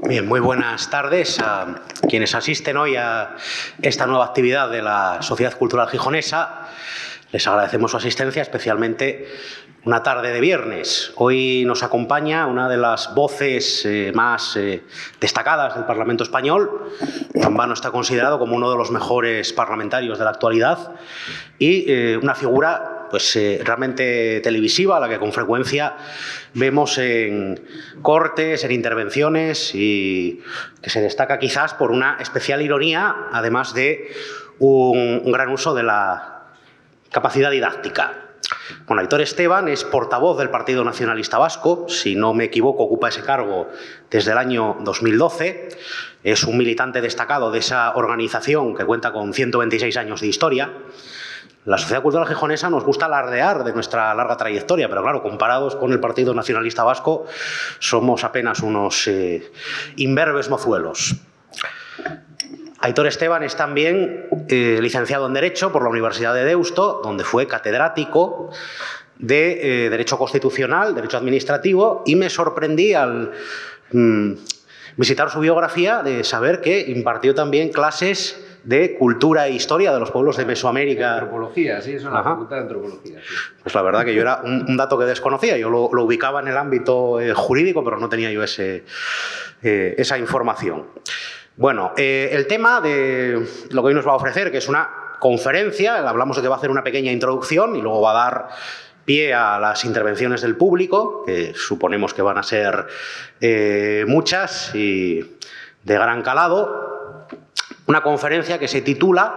Bien, muy buenas tardes a quienes asisten hoy a esta nueva actividad de la Sociedad Cultural Gijonesa. Les agradecemos su asistencia, especialmente una tarde de viernes. Hoy nos acompaña una de las voces más destacadas del Parlamento español. Gambano está considerado como uno de los mejores parlamentarios de la actualidad y una figura realmente televisiva, a la que con frecuencia vemos en cortes, en intervenciones, y que se destaca quizás por una especial ironía, además de un gran uso de la capacidad didáctica. Bueno, Aitor Esteban es portavoz del Partido Nacionalista Vasco, si no me equivoco ocupa ese cargo desde el año 2012, es un militante destacado de esa organización que cuenta con 126 años de historia. La Sociedad Cultural Gijonesa nos gusta alardear de nuestra larga trayectoria, pero claro, comparados con el Partido Nacionalista Vasco, somos apenas unos imberbes mozuelos. Aitor Esteban es también licenciado en Derecho por la Universidad de Deusto, donde fue catedrático de Derecho Constitucional, Derecho Administrativo, y me sorprendí al visitar su biografía de saber que impartió también clases de cultura e historia de los pueblos de Mesoamérica. Antropología, sí, eso es la Facultad de Antropología. Sí. Pues la verdad que yo era un dato que desconocía. Yo lo ubicaba en el ámbito jurídico, pero no tenía yo esa información. Bueno, el tema de lo que hoy nos va a ofrecer, que es una conferencia, hablamos de que va a hacer una pequeña introducción y luego va a dar pie a las intervenciones del público, que suponemos que van a ser muchas y de gran calado. Una conferencia que se titula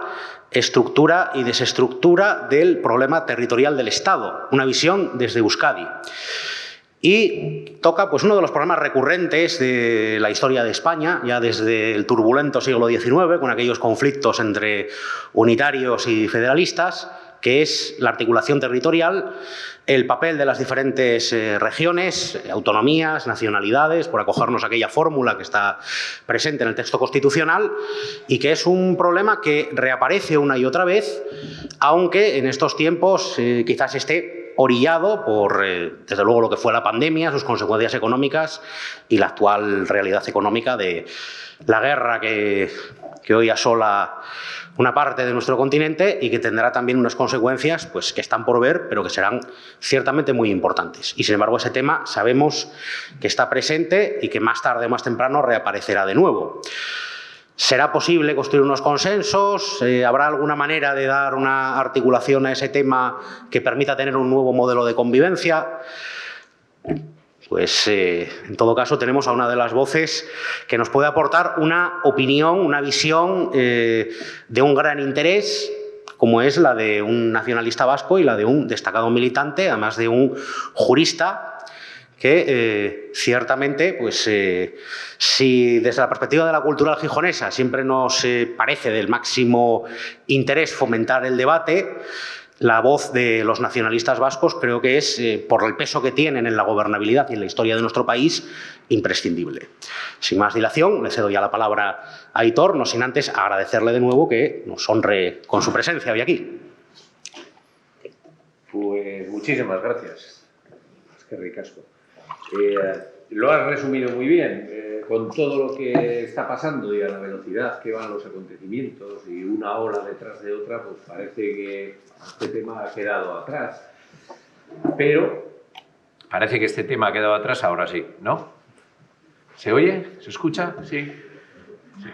Estructura y desestructura del problema territorial del Estado, una visión desde Euskadi. Y toca uno de los problemas recurrentes de la historia de España, ya desde el turbulento siglo XIX, con aquellos conflictos entre unitarios y federalistas, que es la articulación territorial, el papel de las diferentes regiones, autonomías, nacionalidades, por acogernos a aquella fórmula que está presente en el texto constitucional, y que es un problema que reaparece una y otra vez, aunque en estos tiempos quizás esté orillado por, desde luego, lo que fue la pandemia, sus consecuencias económicas y la actual realidad económica de la guerra que hoy asola una parte de nuestro continente y que tendrá también unas consecuencias que están por ver, pero que serán ciertamente muy importantes. Y sin embargo, ese tema sabemos que está presente y que más tarde o más temprano reaparecerá de nuevo. ¿Será posible construir unos consensos? ¿Habrá alguna manera de dar una articulación a ese tema que permita tener un nuevo modelo de convivencia? En todo caso, tenemos a una de las voces que nos puede aportar una opinión, una visión de un gran interés, como es la de un nacionalista vasco y la de un destacado militante, además de un jurista, que ciertamente, si desde la perspectiva de la cultura gijonesa siempre nos parece del máximo interés fomentar el debate, la voz de los nacionalistas vascos creo que es, por el peso que tienen en la gobernabilidad y en la historia de nuestro país, imprescindible. Sin más dilación, le cedo ya la palabra a Aitor, no sin antes agradecerle de nuevo que nos honre con su presencia hoy aquí. Pues muchísimas gracias. Es que ricasco. Lo has resumido muy bien. Con todo lo que está pasando y a la velocidad que van los acontecimientos y una ola detrás de otra, pues parece que este tema ha quedado atrás. Pero parece que este tema ha quedado atrás ahora sí, ¿no? ¿Se oye? ¿Se escucha? Sí. Sí.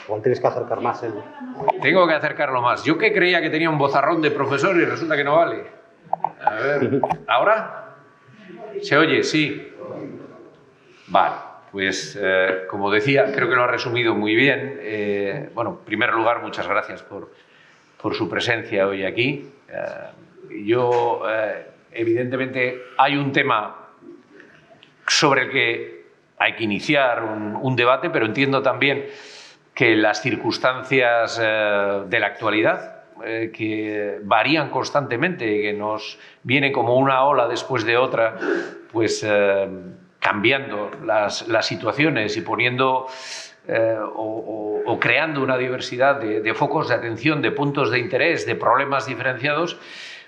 Igual tienes que acercar más el... Tengo que acercarlo más. Yo que creía que tenía un vozarrón de profesor y resulta que no vale. A ver, ¿ahora? ¿Se oye? Sí. Vale. Pues, como decía, creo que lo ha resumido muy bien. Bueno, en primer lugar, muchas gracias por su presencia hoy aquí. Evidentemente, hay un tema sobre el que hay que iniciar un debate, pero entiendo también que las circunstancias de la actualidad, que varían constantemente, que nos viene como una ola después de otra, cambiando las situaciones y poniendo o creando una diversidad de focos de atención, de puntos de interés, de problemas diferenciados,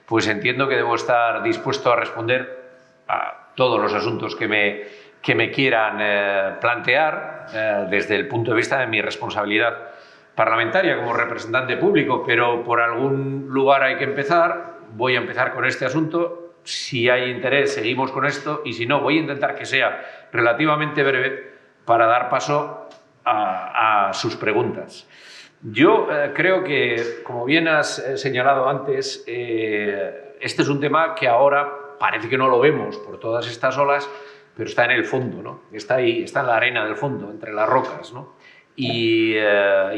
pues entiendo que debo estar dispuesto a responder a todos los asuntos que que me quieran plantear desde el punto de vista de mi responsabilidad parlamentaria como representante público, pero por algún lugar hay que empezar. Voy a empezar con este asunto. Si hay interés, seguimos con esto, y si no, voy a intentar que sea relativamente breve para dar paso a sus preguntas. Yo creo que, como bien has señalado antes, este es un tema que ahora parece que no lo vemos por todas estas olas, pero está en el fondo, ¿no? Está ahí, está en la arena del fondo, entre las rocas, ¿no? Y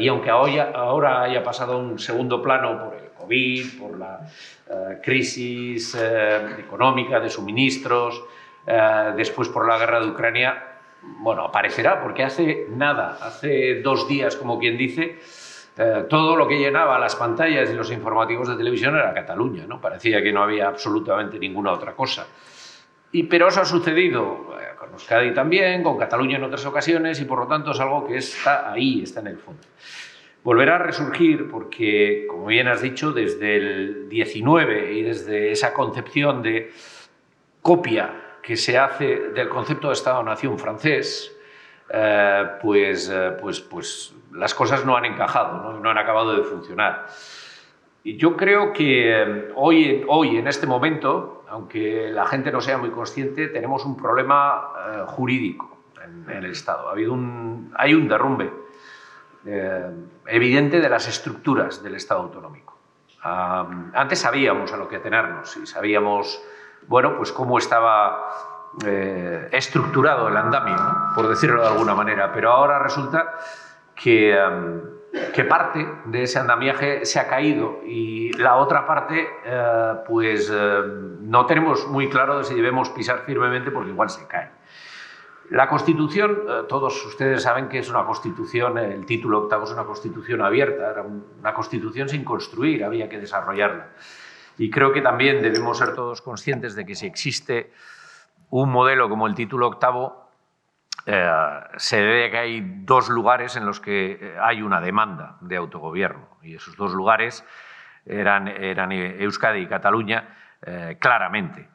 aunque ahora haya pasado a un segundo plano por el COVID, por la crisis económica de suministros, después por la guerra de Ucrania, bueno, aparecerá, porque hace nada, hace 2 días, como quien dice, todo lo que llenaba las pantallas y los informativos de televisión era Cataluña, ¿no? Parecía que no había absolutamente ninguna otra cosa. Pero eso ha sucedido con Euskadi también, con Cataluña en otras ocasiones, y por lo tanto es algo que está ahí, está en el fondo. Volverá a resurgir porque, como bien has dicho, desde el 19 y desde esa concepción de copia que se hace del concepto de Estado-nación francés, pues las cosas no han encajado, no han acabado de funcionar. Y yo creo que hoy, en este momento, aunque la gente no sea muy consciente, tenemos un problema jurídico en el Estado. Hay un derrumbe evidente de las estructuras del Estado autonómico. Antes sabíamos a lo que atenernos y sabíamos, bueno, pues cómo estaba estructurado el andamio, ¿no? Por decirlo de alguna manera, pero ahora resulta que parte de ese andamiaje se ha caído y la otra parte no tenemos muy claro de si debemos pisar firmemente porque igual se cae. La Constitución, todos ustedes saben que es una Constitución, el título octavo es una Constitución abierta, era una Constitución sin construir, había que desarrollarla. Y creo que también debemos ser todos conscientes de que si existe un modelo como el título octavo, se debe a que hay 2 lugares en los que hay una demanda de autogobierno, y esos 2 lugares eran Euskadi y Cataluña, claramente.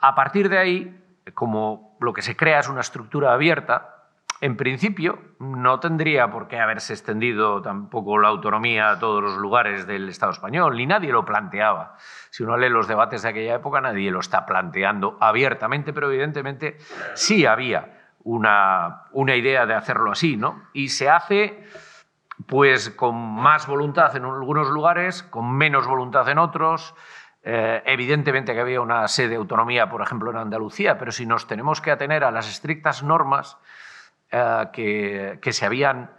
A partir de ahí, como lo que se crea es una estructura abierta, en principio no tendría por qué haberse extendido tampoco la autonomía a todos los lugares del Estado español, ni nadie lo planteaba. Si uno lee los debates de aquella época, nadie lo está planteando abiertamente, pero evidentemente sí había una idea de hacerlo así, ¿no? Y se hace pues con más voluntad en algunos lugares, con menos voluntad en otros. Evidentemente que había una sede de autonomía, por ejemplo, en Andalucía, pero si nos tenemos que atener a las estrictas normas que se habían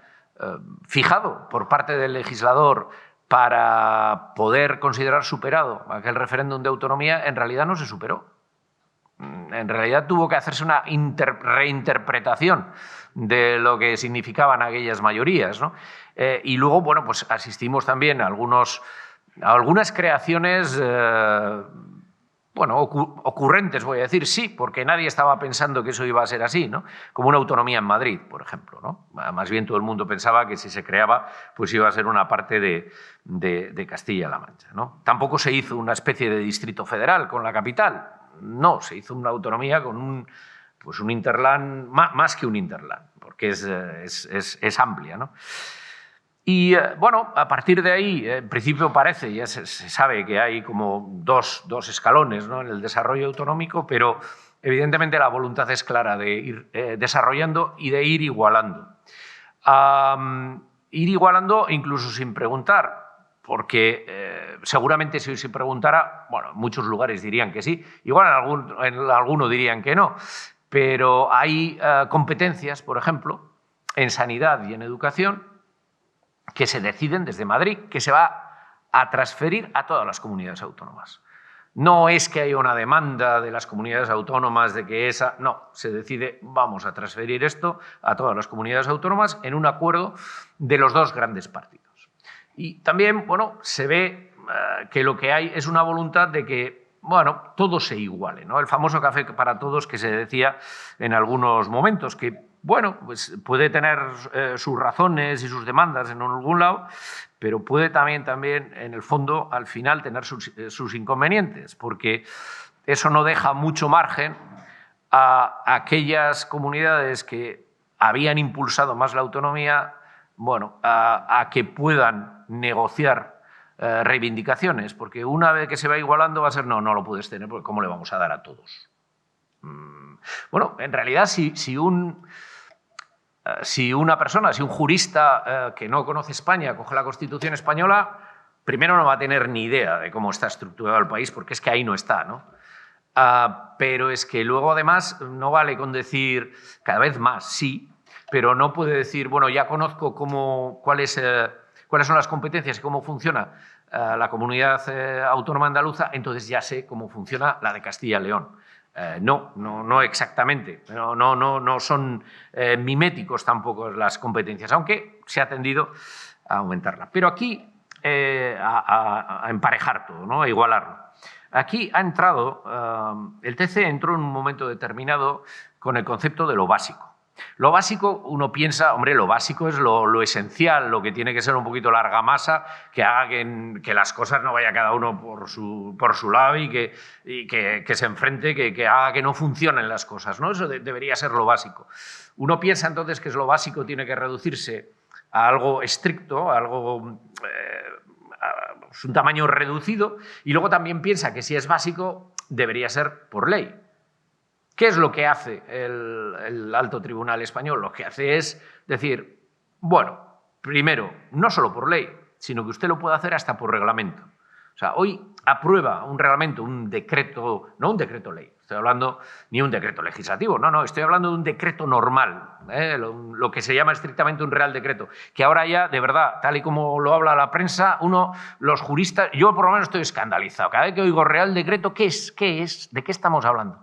fijado por parte del legislador para poder considerar superado aquel referéndum de autonomía, en realidad no se superó. En realidad tuvo que hacerse una reinterpretación de lo que significaban aquellas mayorías, ¿no? Y luego, bueno, pues asistimos también a algunas creaciones, bueno, ocurrentes, voy a decir, sí, porque nadie estaba pensando que eso iba a ser así, ¿no? Como una autonomía en Madrid, por ejemplo, ¿no? Más bien todo el mundo pensaba que si se creaba, pues iba a ser una parte de Castilla-La Mancha, ¿no? Tampoco se hizo una especie de distrito federal con la capital. No, se hizo una autonomía con un hinterland, más que un hinterland, porque es amplia, ¿no? Y bueno, a partir de ahí, en principio parece, ya se sabe que hay como dos escalones, ¿no?, en el desarrollo autonómico, pero evidentemente la voluntad es clara de ir desarrollando y de ir igualando. Ir igualando incluso sin preguntar, porque seguramente si se preguntara, bueno, en muchos lugares dirían que sí, igual en alguno dirían que no, pero hay competencias, por ejemplo, en sanidad y en educación, que se deciden desde Madrid, que se va a transferir a todas las comunidades autónomas. No es que haya una demanda de las comunidades autónomas de que esa... No, se decide, vamos a transferir esto a todas las comunidades autónomas en un acuerdo de los 2 grandes partidos. Y también, bueno, se ve que lo que hay es una voluntad de que, bueno, todo se iguale, ¿no? El famoso café para todos que se decía en algunos momentos, que, bueno, pues puede tener sus razones y sus demandas en algún lado, pero puede también en el fondo, al final, tener sus inconvenientes, porque eso no deja mucho margen a aquellas comunidades que habían impulsado más la autonomía, bueno, a que puedan negociar reivindicaciones, porque una vez que se va igualando va a ser no lo puedes tener, porque ¿cómo le vamos a dar a todos? Bueno, en realidad si una persona, si un jurista que no conoce España coge la Constitución española, primero no va a tener ni idea de cómo está estructurado el país, porque es que ahí no está, ¿no? Pero es que luego además no vale con decir cada vez más, sí, pero no puede decir, bueno, ya conozco cuáles son las competencias y cómo funciona la comunidad autónoma andaluza, entonces ya sé cómo funciona la de Castilla y León. No exactamente, no son miméticos tampoco las competencias, aunque se ha tendido a aumentarla. Pero aquí a emparejar todo, ¿no? A igualarlo. Aquí ha entrado, el TC entró en un momento determinado con el concepto de lo básico. Lo básico, uno piensa, hombre, lo básico es lo esencial, lo que tiene que ser un poquito la argamasa, que haga que las cosas no vaya cada uno por su lado y que se enfrente, que haga que no funcionen las cosas, ¿no? Eso debería ser lo básico. Uno piensa entonces que lo básico tiene que reducirse a algo estricto, a algo un tamaño reducido, y luego también piensa que si es básico debería ser por ley. ¿Qué es lo que hace el Alto Tribunal Español? Lo que hace es decir, bueno, primero, no solo por ley, sino que usted lo puede hacer hasta por reglamento. O sea, hoy aprueba un reglamento, un decreto, no un decreto ley, estoy hablando ni un decreto legislativo, no, estoy hablando de un decreto normal, lo que se llama estrictamente un real decreto, que ahora ya, de verdad, tal y como lo habla la prensa, los juristas, yo por lo menos estoy escandalizado. Cada vez que oigo real decreto, ¿qué es? ¿De qué estamos hablando?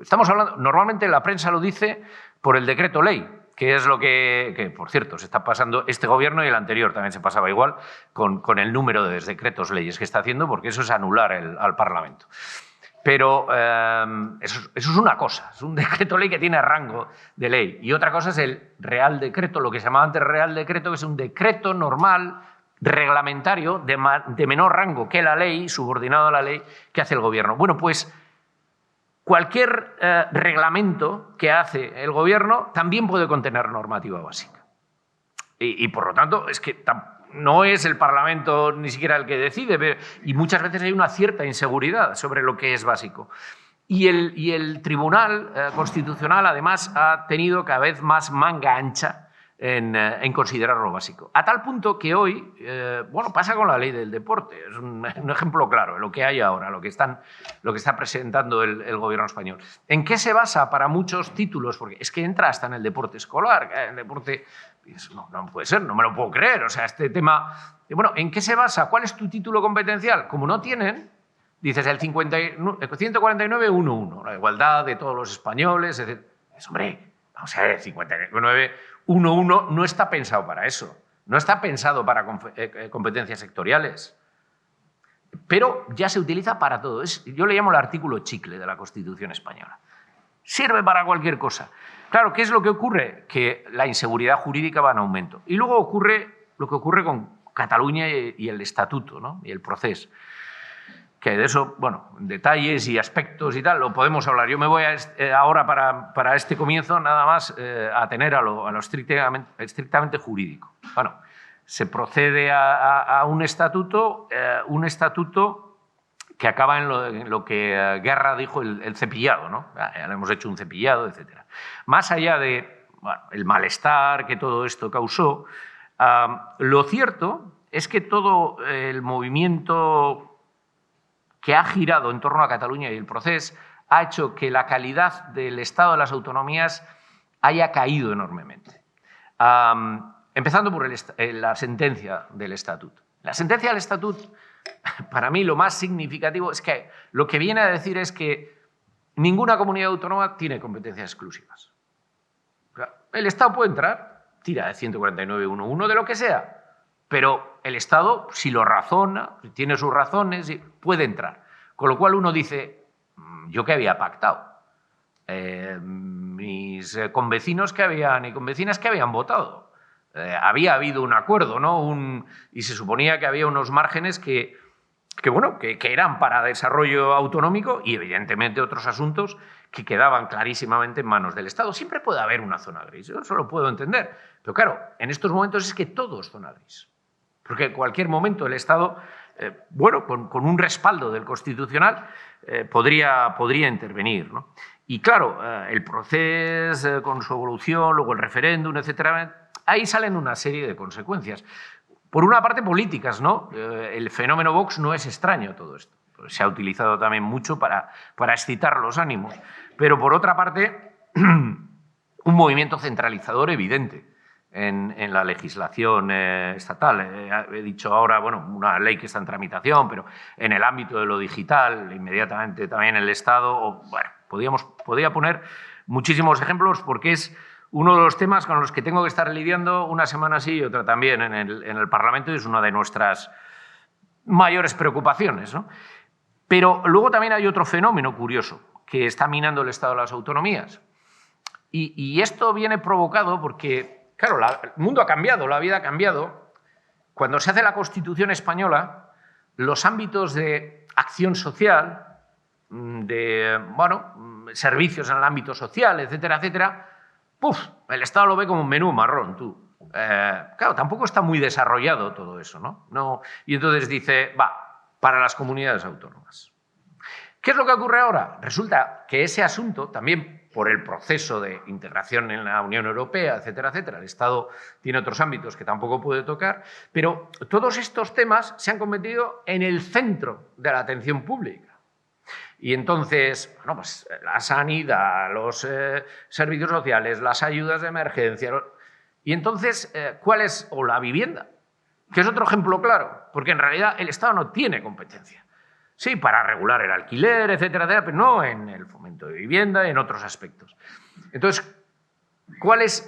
Estamos hablando, normalmente la prensa lo dice por el decreto ley, que es lo que, por cierto, se está pasando este gobierno y el anterior también se pasaba igual con el número de decretos leyes que está haciendo, porque eso es anular al Parlamento. Pero eso es una cosa, es un decreto ley que tiene rango de ley. Y otra cosa es el real decreto, lo que se llamaba antes real decreto, que es un decreto normal, reglamentario, de menor rango que la ley, subordinado a la ley, que hace el gobierno. Bueno, pues cualquier reglamento que hace el gobierno también puede contener normativa básica. Y por lo tanto, es que no es el Parlamento ni siquiera el que decide, y muchas veces hay una cierta inseguridad sobre lo que es básico. Y el Tribunal Constitucional, además, ha tenido cada vez más manga ancha en considerarlo básico. A tal punto que hoy, bueno, pasa con la ley del deporte. Es un ejemplo claro de lo que hay ahora, lo que está presentando el gobierno español. ¿En qué se basa para muchos títulos? Porque es que entra hasta en el deporte escolar. El deporte, no puede ser, no me lo puedo creer. O sea, este tema... Bueno, ¿en qué se basa? ¿Cuál es tu título competencial? Como no tienen, dices el 149.1.1, la igualdad de todos los españoles, etc. Pues, hombre, vamos a ver, 59.1.1 no está pensado para eso. No está pensado para competencias sectoriales. Pero ya se utiliza para todo. Yo le llamo el artículo chicle de la Constitución española. Sirve para cualquier cosa. Claro, ¿qué es lo que ocurre? Que la inseguridad jurídica va en aumento. Y luego ocurre lo que ocurre con Cataluña y el Estatuto, ¿no? Y el proceso. Que de eso, bueno, detalles y aspectos y tal, lo podemos hablar. Yo me voy ahora para este comienzo nada más a tener a lo estrictamente jurídico. Bueno, se procede a un estatuto que acaba en lo que Guerra dijo el cepillado, ¿no? Ya le hemos hecho un cepillado, etc. Más allá de el malestar que todo esto causó, lo cierto es que todo el movimiento que ha girado en torno a Cataluña y el proceso ha hecho que la calidad del Estado de las autonomías haya caído enormemente. Empezando por la sentencia del Estatut. La sentencia del Estatut, para mí lo más significativo es que lo que viene a decir es que ninguna comunidad autónoma tiene competencias exclusivas. O sea, el Estado puede entrar, tira de 149.1.1 de lo que sea, pero el Estado, si lo razona, si tiene sus razones, puede entrar. Con lo cual uno dice, ¿yo qué había pactado? Mis convecinos que habían y convecinas que habían votado. Había habido un acuerdo, ¿no? Y se suponía que había unos márgenes que eran para desarrollo autonómico y evidentemente otros asuntos que quedaban clarísimamente en manos del Estado. Siempre puede haber una zona gris, yo eso lo puedo entender. Pero claro, en estos momentos es que todo es zona gris. Porque en cualquier momento el Estado, bueno, con un respaldo del Constitucional, podría intervenir, ¿no? Y claro, el proceso con su evolución, luego el referéndum, etcétera, ahí salen una serie de consecuencias. Por una parte, políticas, ¿no? El fenómeno Vox no es extraño a todo esto. Se ha utilizado también mucho para excitar los ánimos. Pero por otra parte, un movimiento centralizador evidente en la legislación estatal. He dicho ahora, bueno, una ley que está en tramitación, pero en el ámbito de lo digital, inmediatamente también el Estado, bueno, podía poner muchísimos ejemplos porque es uno de los temas con los que tengo que estar lidiando una semana sí y otra también en el Parlamento y es una de nuestras mayores preocupaciones, ¿no? Pero luego también hay otro fenómeno curioso que está minando el Estado de las autonomías. Y esto viene provocado porque, claro, el mundo ha cambiado, la vida ha cambiado. Cuando se hace la Constitución española, los ámbitos de acción social, de servicios en el ámbito social, etcétera, etcétera, el Estado lo ve como un menú marrón, tú. Claro, tampoco está muy desarrollado todo eso, ¿no? Y entonces dice, para las comunidades autónomas. ¿Qué es lo que ocurre ahora? Resulta que ese asunto, también por el proceso de integración en la Unión Europea, etcétera, etcétera, el Estado tiene otros ámbitos que tampoco puede tocar, pero todos estos temas se han convertido en el centro de la atención pública. Y entonces, bueno, pues la sanidad, los servicios sociales, las ayudas de emergencia. Y entonces, ¿cuál es? O la vivienda, que es otro ejemplo claro, porque en realidad el Estado no tiene competencia. Sí, para regular el alquiler, etcétera, etcétera, pero no en el fomento de vivienda, en otros aspectos. Entonces,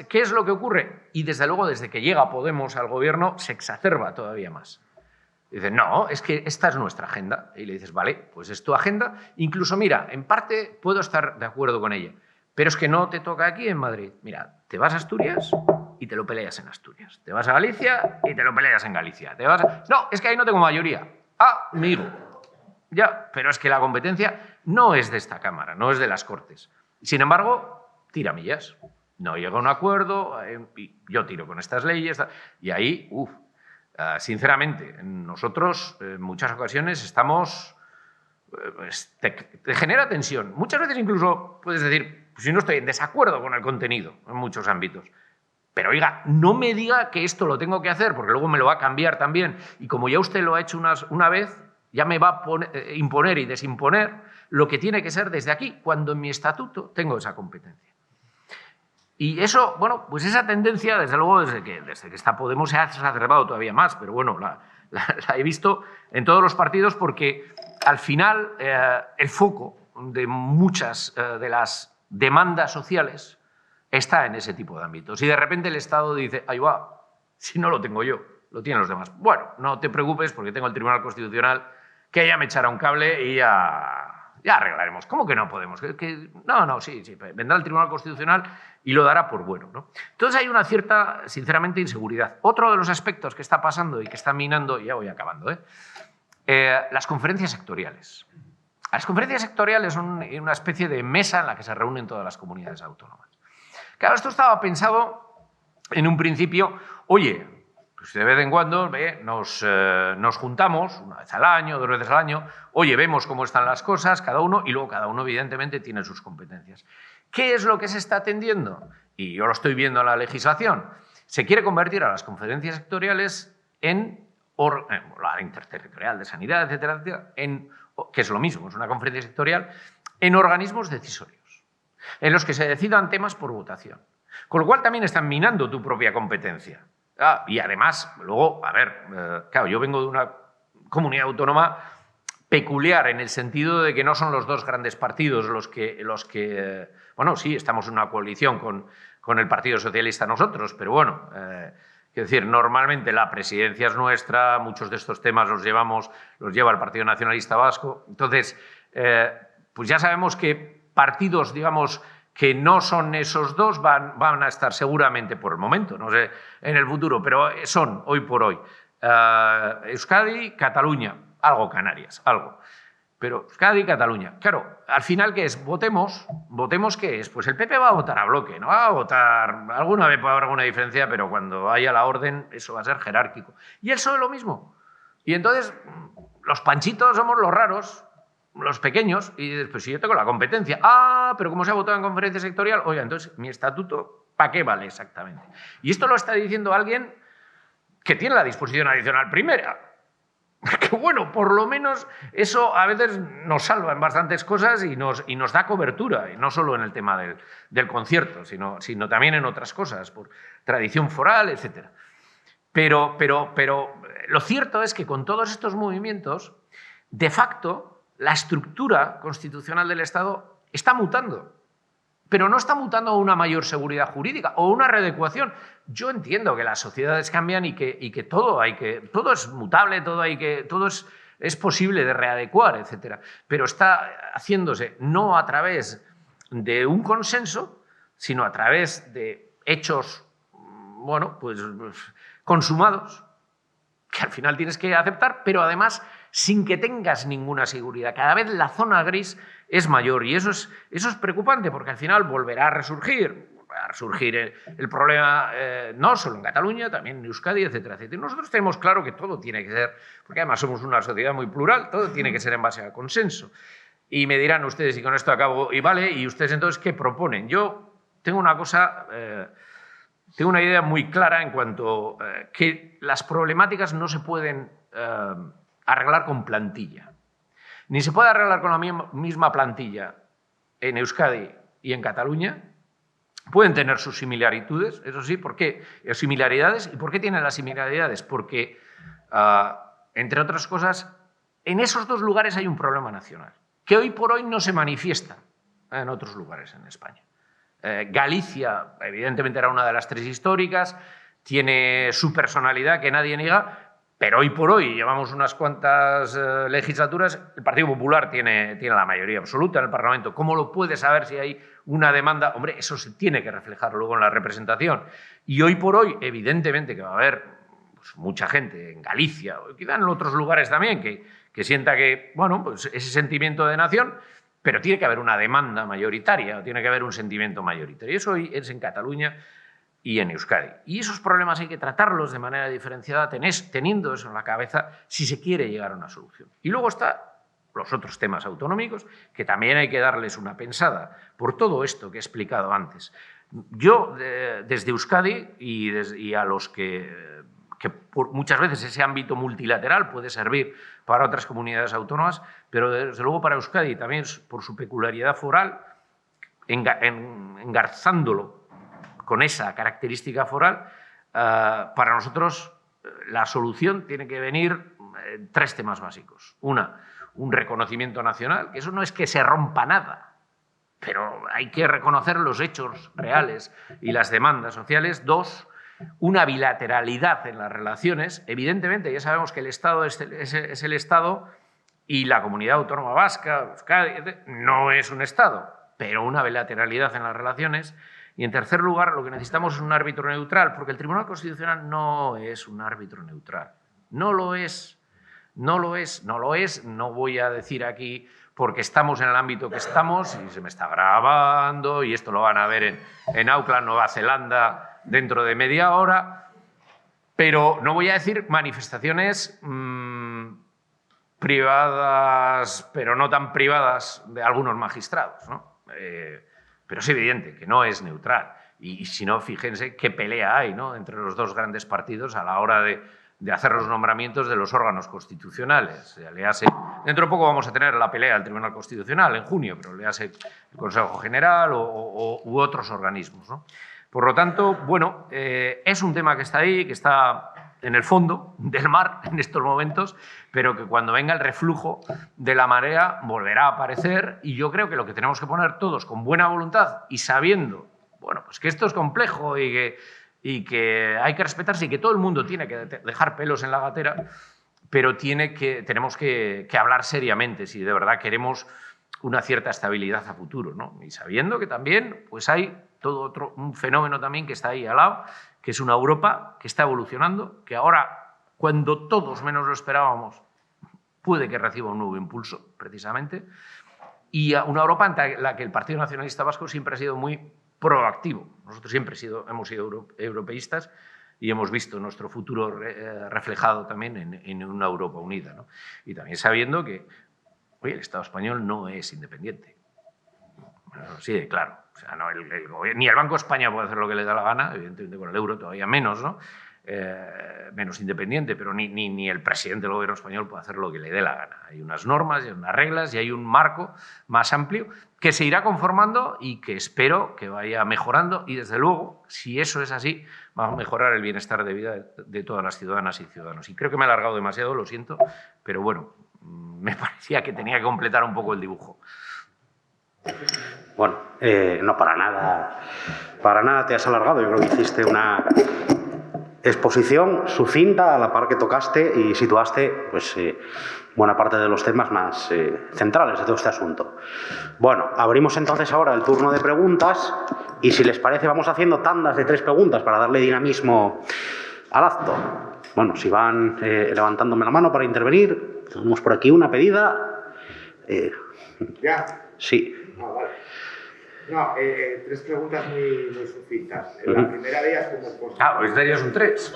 ¿qué es lo que ocurre? Y desde luego, desde que llega Podemos al gobierno, se exacerba todavía más. Dicen, no, es que esta es nuestra agenda. Y le dices, vale, pues es tu agenda. Incluso, mira, en parte puedo estar de acuerdo con ella, pero es que no te toca aquí en Madrid. Mira, te vas a Asturias y te lo peleas en Asturias. Te vas a Galicia y te lo peleas en Galicia. No, es que ahí no tengo mayoría. Amigo. Ya, pero es que la competencia no es de esta Cámara, no es de las Cortes. Sin embargo, tira millas. No llega a un acuerdo, y yo tiro con estas leyes, y ahí, sinceramente, nosotros en muchas ocasiones estamos... te genera tensión. Muchas veces incluso puedes decir, pues si no estoy en desacuerdo con el contenido en muchos ámbitos. Pero oiga, no me diga que esto lo tengo que hacer, porque luego me lo va a cambiar también. Y como ya usted lo ha hecho una vez, ya me va a imponer y desimponer lo que tiene que ser desde aquí, cuando en mi estatuto tengo esa competencia. Y eso, bueno, pues esa tendencia, desde luego, desde que está Podemos se ha exacerbado todavía más, pero bueno, la he visto en todos los partidos porque al final el foco de muchas de las demandas sociales está en ese tipo de ámbitos. Y de repente el Estado dice, ahí va, si no lo tengo yo, lo tienen los demás. Bueno, no te preocupes porque tengo el Tribunal Constitucional que ya me echará un cable y ya arreglaremos. ¿Cómo que no podemos? No, sí, vendrá el Tribunal Constitucional y lo dará por bueno, ¿no? Entonces hay una cierta, sinceramente, inseguridad. Otro de los aspectos que está pasando y que está minando, y ya voy acabando, las conferencias sectoriales. Las conferencias sectoriales son una especie de mesa en la que se reúnen todas las comunidades autónomas. Claro, esto estaba pensado en un principio, oye, pues de vez en cuando nos juntamos, una vez al año, 2 veces al año, oye, vemos cómo están las cosas, cada uno, y luego cada uno evidentemente tiene sus competencias. ¿Qué es lo que se está atendiendo? Y yo lo estoy viendo en la legislación. Se quiere convertir a las conferencias sectoriales en la interterritorial de sanidad, etcétera, etcétera, que es lo mismo, es una conferencia sectorial, en organismos decisorios, en los que se decidan temas por votación. Con lo cual también están minando tu propia competencia. Y además, luego, claro, yo vengo de una comunidad autónoma peculiar en el sentido de que no son los dos grandes partidos los que bueno, sí, estamos en una coalición con el Partido Socialista nosotros, pero bueno, quiero decir, normalmente la presidencia es nuestra, muchos de estos temas los lleva el Partido Nacionalista Vasco. Entonces, pues ya sabemos que partidos, digamos, que no son esos dos van a estar seguramente por el momento, no sé, en el futuro, pero son hoy por hoy Euskadi, Cataluña, algo Canarias, algo. Pero Euskadi y Cataluña. Claro, al final, ¿qué es? Votemos. ¿Votemos qué es? Pues el PP va a votar a bloque, no va a votar... Alguna vez puede haber alguna diferencia, pero cuando haya la orden, eso va a ser jerárquico. Y el PSOE lo mismo. Y entonces, los panchitos somos los raros, los pequeños, y dices, pues si yo tengo la competencia. Ah, pero como se ha votado en conferencia sectorial, oiga, entonces, mi estatuto, ¿para qué vale exactamente? Y esto lo está diciendo alguien que tiene la disposición adicional primera. Que bueno, por lo menos eso a veces nos salva en bastantes cosas y nos da cobertura, y no solo en el tema del concierto, sino también en otras cosas, por tradición foral, etc. Pero lo cierto es que con todos estos movimientos, de facto, la estructura constitucional del Estado está mutando. Pero no está mutando a una mayor seguridad jurídica o una readecuación. Yo entiendo que las sociedades cambian y que todo es mutable, todo es posible de readecuar, etc. Pero está haciéndose no a través de un consenso, sino a través de hechos, bueno, pues consumados, que al final tienes que aceptar, pero además sin que tengas ninguna seguridad. Cada vez la zona gris es mayor y eso es preocupante porque al final volverá a resurgir el problema no solo en Cataluña, también en Euskadi, etcétera, etcétera. Y nosotros tenemos claro que todo tiene que ser, porque además somos una sociedad muy plural, todo tiene que ser en base al consenso. Y me dirán ustedes, y con esto acabo, y vale, y ustedes entonces, ¿qué proponen? Yo tengo una cosa... Tengo una idea muy clara en cuanto que las problemáticas no se pueden arreglar con plantilla. Ni se puede arreglar con la misma plantilla en Euskadi y en Cataluña. Pueden tener sus similitudes, eso sí, ¿por qué? Similaridades. ¿Y por qué tienen las similaridades? Porque, entre otras cosas, en esos dos lugares hay un problema nacional, que hoy por hoy no se manifiesta en otros lugares en España. Galicia, evidentemente, era una de las tres históricas, tiene su personalidad que nadie niega, pero hoy por hoy, llevamos unas cuantas legislaturas, el Partido Popular tiene la mayoría absoluta en el Parlamento. ¿Cómo lo puede saber si hay una demanda? Hombre, eso se tiene que reflejar luego en la representación. Y hoy por hoy, evidentemente, que va a haber pues, mucha gente en Galicia, o quizá en otros lugares también, que sienta que, bueno, pues ese sentimiento de nación... Pero tiene que haber una demanda mayoritaria, tiene que haber un sentimiento mayoritario. Y eso es en Cataluña y en Euskadi. Y esos problemas hay que tratarlos de manera diferenciada, teniendo eso en la cabeza, si se quiere llegar a una solución. Y luego están los otros temas autonómicos, que también hay que darles una pensada por todo esto que he explicado antes. Yo, desde Euskadi y a los que muchas veces ese ámbito multilateral puede servir para otras comunidades autónomas, pero desde luego para Euskadi también por su peculiaridad foral, engarzándolo con esa característica foral, para nosotros la solución tiene que venir en tres temas básicos. Un reconocimiento nacional, que eso no es que se rompa nada, pero hay que reconocer los hechos reales y las demandas sociales. Dos, una bilateralidad en las relaciones. Evidentemente, ya sabemos que el Estado es el Estado y la comunidad autónoma vasca, Euskadi, no es un Estado, pero una bilateralidad en las relaciones. Y en tercer lugar, lo que necesitamos es un árbitro neutral, porque el Tribunal Constitucional no es un árbitro neutral. No lo es, no lo es, no lo es. No voy a decir aquí porque estamos en el ámbito que estamos y se me está grabando y esto lo van a ver en Auckland, Nueva Zelanda, dentro de media hora, pero no voy a decir manifestaciones privadas, pero no tan privadas, de algunos magistrados, ¿no? Pero es evidente que no es neutral. Y si no, fíjense qué pelea hay, ¿no?, entre los dos grandes partidos a la hora de hacer los nombramientos de los órganos constitucionales. Dentro de poco vamos a tener la pelea del Tribunal Constitucional, en junio, pero le hace el Consejo General u otros organismos, ¿no? Por lo tanto, bueno, es un tema que está ahí, que está en el fondo del mar en estos momentos, pero que cuando venga el reflujo de la marea volverá a aparecer, y yo creo que lo que tenemos que poner todos con buena voluntad y sabiendo, bueno, pues que esto es complejo y que hay que respetarse y que todo el mundo tiene que dejar pelos en la gatera, pero tenemos que hablar seriamente si de verdad queremos una cierta estabilidad a futuro, ¿no? Y sabiendo que también pues hay todo un fenómeno también que está ahí al lado, que es una Europa que está evolucionando, que ahora, cuando todos menos lo esperábamos, puede que reciba un nuevo impulso, precisamente, y a una Europa en la que el Partido Nacionalista Vasco siempre ha sido muy proactivo. Nosotros siempre hemos sido europeístas y hemos visto nuestro futuro reflejado también en una Europa unida, ¿no? Y también sabiendo que, oye, el Estado español no es independiente. Sí, de claro. O sea, no, ni el Banco de España puede hacer lo que le da la gana, evidentemente con el euro todavía menos, ¿no? Menos independiente, pero ni el presidente del gobierno español puede hacer lo que le dé la gana. Hay unas normas, hay unas reglas y hay un marco más amplio que se irá conformando y que espero que vaya mejorando y, desde luego, si eso es así, va a mejorar el bienestar de vida de todas las ciudadanas y ciudadanos. Y creo que me he alargado demasiado, lo siento, pero bueno, me parecía que tenía que completar un poco el dibujo. Bueno, no, para nada te has alargado. Yo creo que hiciste una exposición sucinta a la par que tocaste y situaste pues, buena parte de los temas más centrales de todo este asunto. Bueno, abrimos entonces ahora el turno de preguntas y, si les parece, vamos haciendo tandas de 3 preguntas para darle dinamismo al acto. Bueno, si van levantándome la mano para intervenir, tenemos por aquí una pedida. ¿Ya? Sí. Ah, vale. No, 3 preguntas muy sucintas. La primera de ellas, como Pues ya son 3.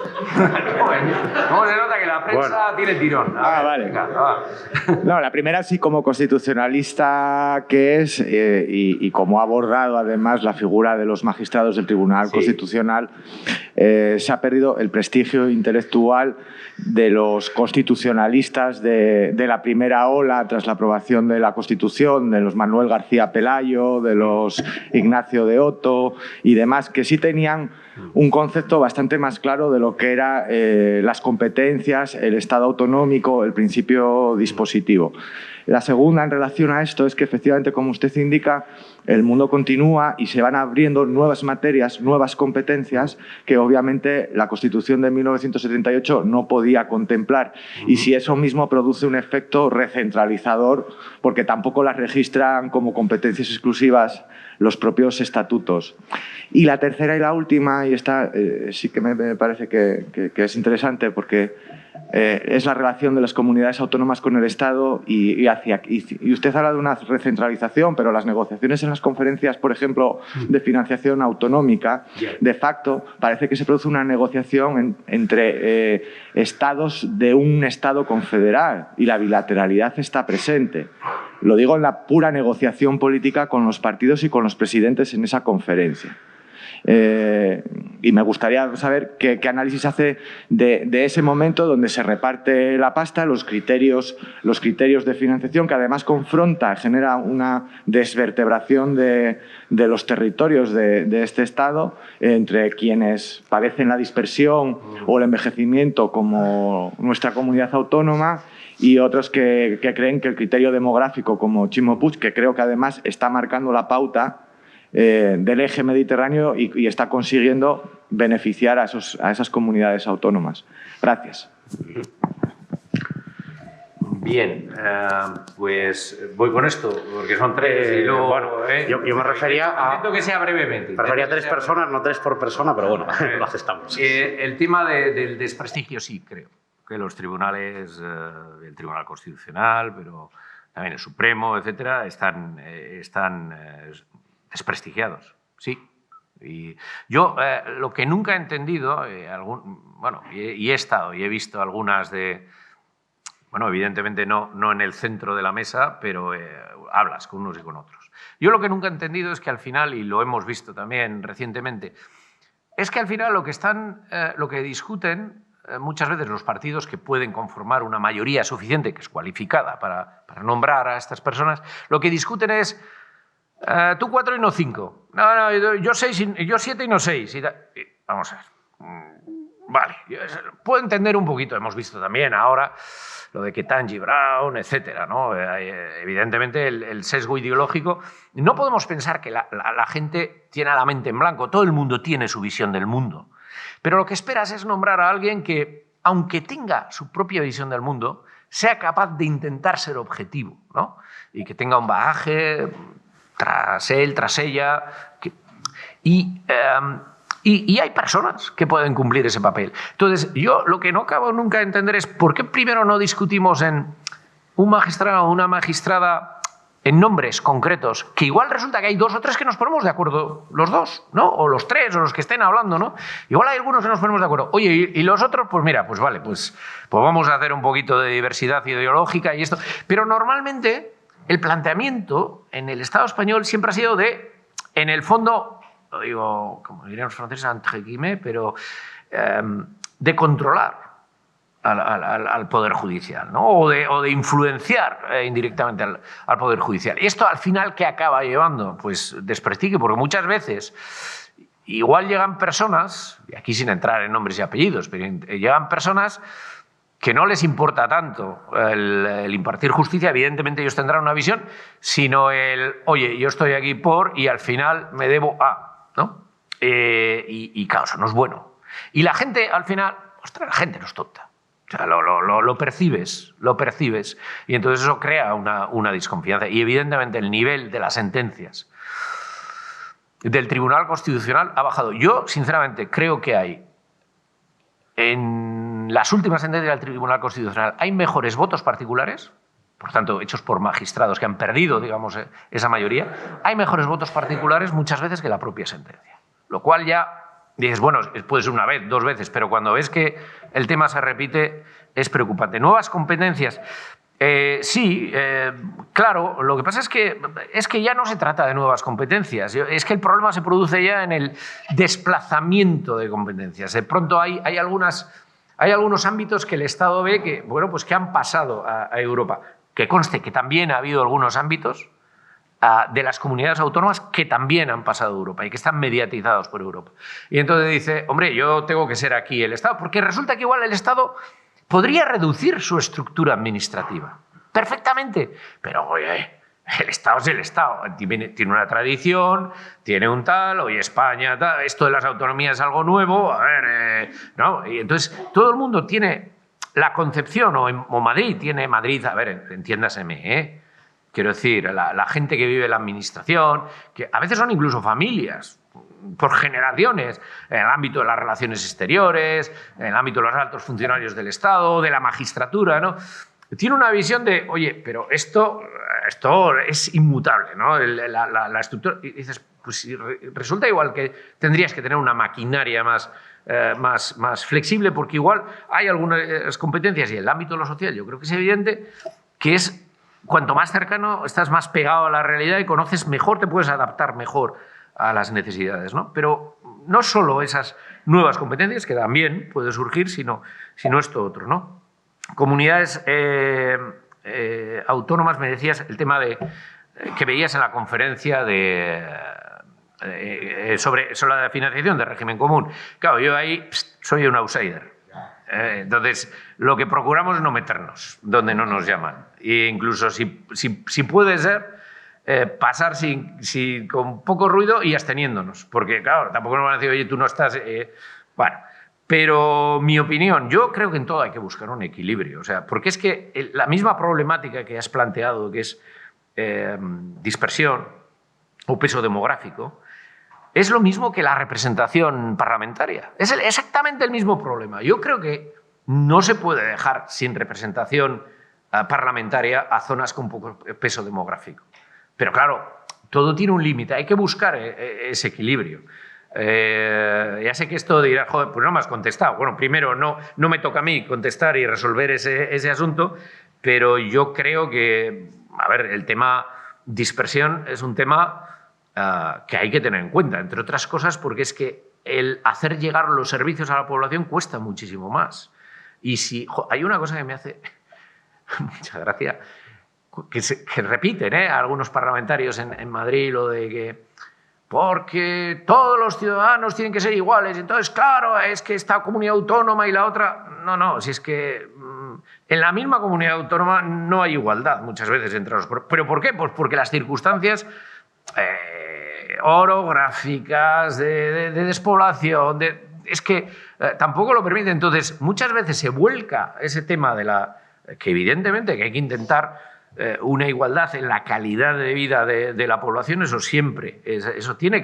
¿Cómo se nota que la prensa tiene tirón? Vale. Venga, No, la primera sí, como constitucionalista que es y como ha abordado además la figura de los magistrados del Tribunal Constitucional, se ha perdido el prestigio intelectual de los constitucionalistas de la primera ola tras la aprobación de la Constitución, de los Manuel García Pelayo, de los Ignacio de Oto y demás, que sí tenían un concepto bastante más claro de lo que eran las competencias, el Estado autonómico, el principio dispositivo. La segunda, en relación a esto, es que efectivamente, como usted indica, el mundo continúa y se van abriendo nuevas materias, nuevas competencias que obviamente la Constitución de 1978 no podía contemplar. Y si eso mismo produce un efecto recentralizador, porque tampoco las registran como competencias exclusivas los propios estatutos. Y la tercera y la última, y esta sí que me parece que es interesante, porque es la relación de las comunidades autónomas con el Estado y usted habla de una recentralización, pero las negociaciones en las conferencias, por ejemplo, de financiación autonómica, de facto, parece que se produce una negociación entre estados de un Estado confederal y la bilateralidad está presente. Lo digo en la pura negociación política con los partidos y con los presidentes en esa conferencia. Y me gustaría saber qué análisis hace de ese momento donde se reparte la pasta, los criterios de financiación, que además confronta, genera una desvertebración de los territorios de este Estado entre quienes padecen la dispersión o el envejecimiento, como nuestra comunidad autónoma, y otros que creen que el criterio demográfico, como Ximo Puig, que creo que además está marcando la pauta del eje mediterráneo y está consiguiendo beneficiar a esas comunidades autónomas. Gracias. Bien, pues voy con esto, porque son 3 y luego... Bueno, yo me refería a... Intento que sea brevemente. Prefería 3 personas, no 3 por persona, pero bueno, lo aceptamos. El tema del desprestigio, sí, creo que los tribunales, el Tribunal Constitucional, pero también el Supremo, etcétera, están desprestigiados, sí. Y yo lo que nunca he entendido, y he estado y he visto algunas de... Bueno, evidentemente no en el centro de la mesa, pero hablas con unos y con otros. Yo lo que nunca he entendido es que al final, y lo hemos visto también recientemente, es que al final lo que discuten muchas veces los partidos que pueden conformar una mayoría suficiente, que es cualificada para nombrar a estas personas, lo que discuten es tú 4 y no 5. No, yo 7 y no 6. Vamos a ver. Vale, puedo entender un poquito, hemos visto también ahora lo de Ketanji Brown, etcétera, ¿no? Evidentemente el sesgo ideológico. No podemos pensar que la gente tiene la mente en blanco, todo el mundo tiene su visión del mundo. Pero lo que esperas es nombrar a alguien que, aunque tenga su propia visión del mundo, sea capaz de intentar ser objetivo, ¿no? Y que tenga un bagaje tras él, tras ella. Y hay personas que pueden cumplir ese papel. Entonces, yo lo que no acabo nunca de entender es por qué primero no discutimos en un magistrado o una magistrada en nombres concretos, que igual resulta que hay 2 o 3 que nos ponemos de acuerdo los 2, ¿no? O los 3, o los que estén hablando, ¿no? Igual hay algunos que nos ponemos de acuerdo. Oye, y los otros, pues mira, pues vale, pues vamos a hacer un poquito de diversidad ideológica y esto. Pero normalmente el planteamiento en el Estado español siempre ha sido de, en el fondo, lo digo, como dirían los franceses, entre guillemets, pero de controlar al Poder Judicial, ¿no? o de influenciar indirectamente al Poder Judicial. Y esto al final, ¿qué acaba llevando? Pues desprestigio, porque muchas veces igual llegan personas, y aquí sin entrar en nombres y apellidos, pero llegan personas que no les importa tanto el impartir justicia, evidentemente ellos tendrán una visión, sino el, oye, yo estoy aquí y al final me debo a, ¿no? Y claro, eso no es bueno. Y la gente, al final, ostras, la gente no es tonta. O sea, lo percibes, y entonces eso crea una desconfianza. Y evidentemente el nivel de las sentencias del Tribunal Constitucional ha bajado. Yo, sinceramente, creo que hay, en las últimas sentencias del Tribunal Constitucional, hay mejores votos particulares, por tanto, hechos por magistrados que han perdido, digamos, esa mayoría, hay mejores votos particulares muchas veces que la propia sentencia. Lo cual ya dices, bueno, puede ser una vez, 2 veces, pero cuando ves que el tema se repite es preocupante. Nuevas competencias. Sí, claro, lo que pasa es que ya no se trata de nuevas competencias, es que el problema se produce ya en el desplazamiento de competencias. De pronto hay algunos ámbitos que el Estado ve que, bueno, pues que han pasado a Europa. Que conste que también ha habido algunos ámbitos de las comunidades autónomas que también han pasado a Europa y que están mediatizados por Europa. Y entonces dice, hombre, yo tengo que ser aquí el Estado, porque resulta que igual el Estado podría reducir su estructura administrativa, perfectamente, pero oye, el Estado es el Estado, tiene una tradición, tiene un tal, oye, España, tal, esto de las autonomías es algo nuevo, a ver, ¿no? Y entonces todo el mundo tiene la concepción, o Madrid tiene Madrid, a ver, entiéndaseme, quiero decir, la gente que vive la administración, que a veces son incluso familias, por generaciones, en el ámbito de las relaciones exteriores, en el ámbito de los altos funcionarios del Estado, de la magistratura, ¿no? Tiene una visión de, oye, pero esto es inmutable, ¿no? La estructura. Y dices, pues resulta igual que tendrías que tener una maquinaria más flexible, porque igual hay algunas competencias y en el ámbito de lo social yo creo que es evidente que es cuanto más cercano, estás más pegado a la realidad y conoces mejor, te puedes adaptar mejor a las necesidades, ¿no? Pero no solo esas nuevas competencias, que también puede surgir, sino esto otro, ¿no? Comunidades autónomas, me decías el tema que veías en la conferencia sobre la financiación del régimen común. Claro, yo ahí soy un outsider. Entonces, lo que procuramos es no meternos donde no nos llaman. E incluso si puede ser, pasar con poco ruido y absteniéndonos. Porque, claro, tampoco nos van a decir, oye, tú no estás... Bueno, pero mi opinión, yo creo que en todo hay que buscar un equilibrio. O sea, porque es que la misma problemática que has planteado, que es dispersión o peso demográfico, es lo mismo que la representación parlamentaria. Es exactamente el mismo problema. Yo creo que no se puede dejar sin representación parlamentaria a zonas con poco peso demográfico. Pero claro, todo tiene un límite. Hay que buscar ese equilibrio. Ya sé que esto dirás, joder, pues no me has contestado. Bueno, primero, no me toca a mí contestar y resolver ese asunto, pero yo creo que, a ver, el tema dispersión es un tema que hay que tener en cuenta, entre otras cosas porque es que el hacer llegar los servicios a la población cuesta muchísimo más. Y si hay una cosa que me hace mucha gracia, que repiten algunos parlamentarios en Madrid, lo de que porque todos los ciudadanos tienen que ser iguales, entonces claro, es que esta comunidad autónoma y la otra... No, si es que en la misma comunidad autónoma no hay igualdad muchas veces entre los... ¿Pero por qué? Pues porque las circunstancias orográficas, de despoblación, es que tampoco lo permite. Entonces, muchas veces se vuelca ese tema que evidentemente que hay que intentar una igualdad en la calidad de vida de la población, eso siempre, eso tiene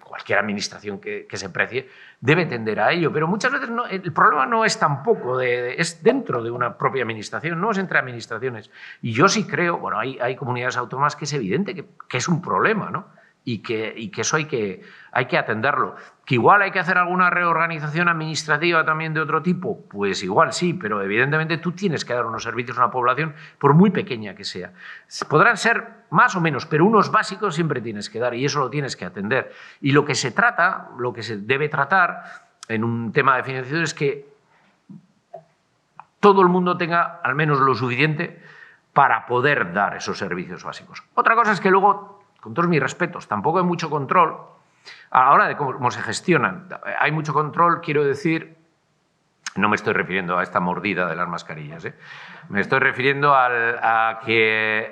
cualquier administración que se precie debe tender a ello, pero muchas veces el problema no es tampoco, es dentro de una propia administración, no es entre administraciones. Y yo sí creo, bueno, hay comunidades autónomas que es evidente que es un problema, ¿no? Y que eso hay que atenderlo. ¿Que igual hay que hacer alguna reorganización administrativa también de otro tipo? Pues igual sí, pero evidentemente tú tienes que dar unos servicios a una población, por muy pequeña que sea. Podrán ser más o menos, pero unos básicos siempre tienes que dar y eso lo tienes que atender. Y lo que se trata, lo que se debe tratar en un tema de financiación es que todo el mundo tenga al menos lo suficiente para poder dar esos servicios básicos. Otra cosa es que luego, con todos mis respetos, tampoco hay mucho control a la hora de cómo se gestionan. Hay mucho control, quiero decir, no me estoy refiriendo a esta mordida de las mascarillas, me estoy refiriendo a que,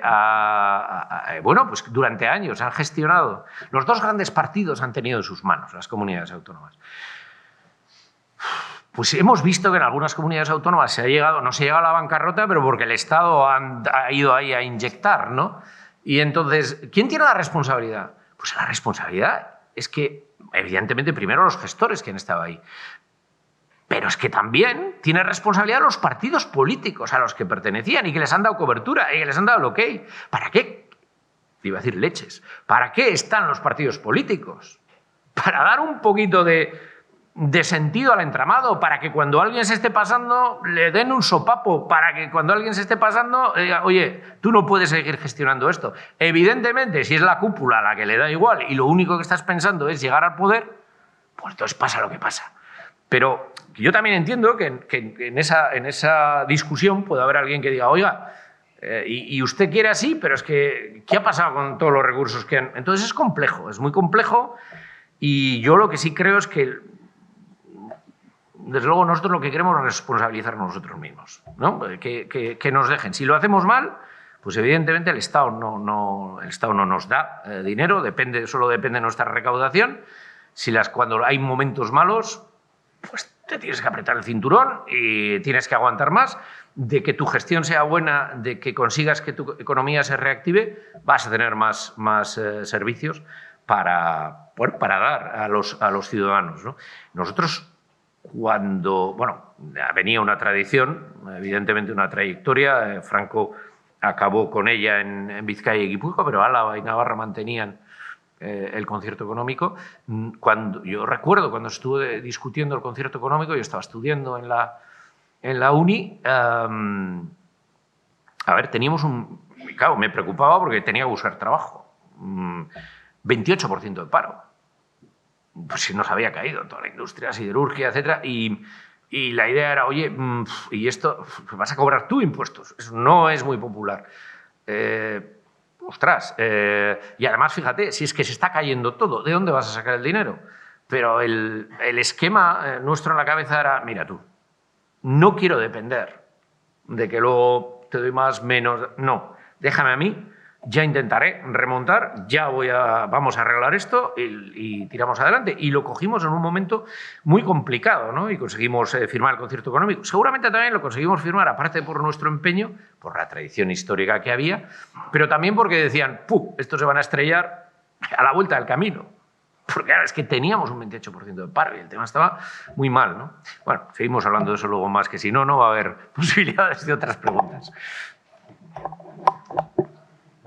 bueno, pues durante años han gestionado, los dos grandes partidos han tenido en sus manos las comunidades autónomas. Pues hemos visto que en algunas comunidades autónomas no se ha llegado a la bancarrota, pero porque el Estado ha ido ahí a inyectar, ¿no? Y entonces, ¿quién tiene la responsabilidad? Pues la responsabilidad es que, evidentemente, primero los gestores que han estado ahí, pero es que también tiene responsabilidad los partidos políticos a los que pertenecían y que les han dado cobertura y que les han dado el ok. ¿Para qué? Iba a decir leches. ¿Para qué están los partidos políticos? Para dar un poquito de sentido al entramado, para que cuando alguien se esté pasando le den un sopapo, para que cuando alguien se esté pasando diga, oye, tú no puedes seguir gestionando esto. Evidentemente, si es la cúpula a la que le da igual y lo único que estás pensando es llegar al poder, pues entonces pasa lo que pasa. Pero yo también entiendo que en esa discusión puede haber alguien que diga, oiga, y usted quiere así, pero es que, ¿qué ha pasado con todos los recursos que han...? Entonces es complejo, es muy complejo y yo lo que sí creo es que desde luego nosotros lo que queremos es responsabilizarnos nosotros mismos, ¿no? Que nos dejen. Si lo hacemos mal, pues evidentemente el Estado no nos da dinero, solo depende de nuestra recaudación. Cuando hay momentos malos, pues te tienes que apretar el cinturón y tienes que aguantar más. De que tu gestión sea buena, de que consigas que tu economía se reactive, vas a tener más servicios para dar a los ciudadanos, ¿no? Nosotros, venía una tradición, evidentemente una trayectoria, Franco acabó con ella en Vizcaya y Guipúzcoa, pero Álava y Navarra mantenían el concierto económico. Yo recuerdo cuando estuve discutiendo el concierto económico, yo estaba estudiando en la uni, teníamos claro, me preocupaba porque tenía que buscar trabajo, 28% de paro. Pues si nos había caído toda la industria, siderurgia, etcétera, y la idea era, oye, y esto, vas a cobrar tú impuestos, eso no es muy popular. Y además, fíjate, si es que se está cayendo todo, ¿de dónde vas a sacar el dinero? Pero el esquema nuestro en la cabeza era, mira tú, no quiero depender de que luego te doy más, menos, no, déjame a mí, ya intentaré remontar, vamos a arreglar esto y tiramos adelante. Y lo cogimos en un momento muy complicado, ¿no? Y conseguimos firmar el concierto económico. Seguramente también lo conseguimos firmar, aparte por nuestro empeño, por la tradición histórica que había, pero también porque decían, estos se van a estrellar a la vuelta del camino. Porque ahora es que teníamos un 28% de paro y el tema estaba muy mal, ¿no? Bueno, seguimos hablando de eso luego más, que si no, no va a haber posibilidades de otras preguntas.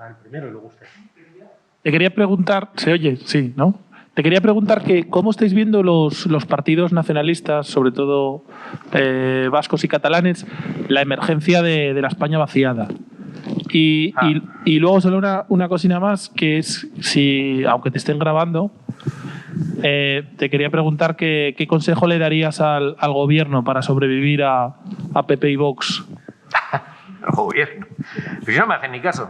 El primero y luego usted. Te quería preguntar, ¿se oye? Sí, ¿no? Te quería preguntar que cómo estáis viendo los partidos nacionalistas, sobre todo vascos y catalanes, la emergencia de la España vaciada. Y luego solo una cosina más, que es, si aunque te estén grabando, te quería preguntar qué consejo le darías al gobierno para sobrevivir a PP y Vox. Al gobierno. Pues no me hacen ni caso.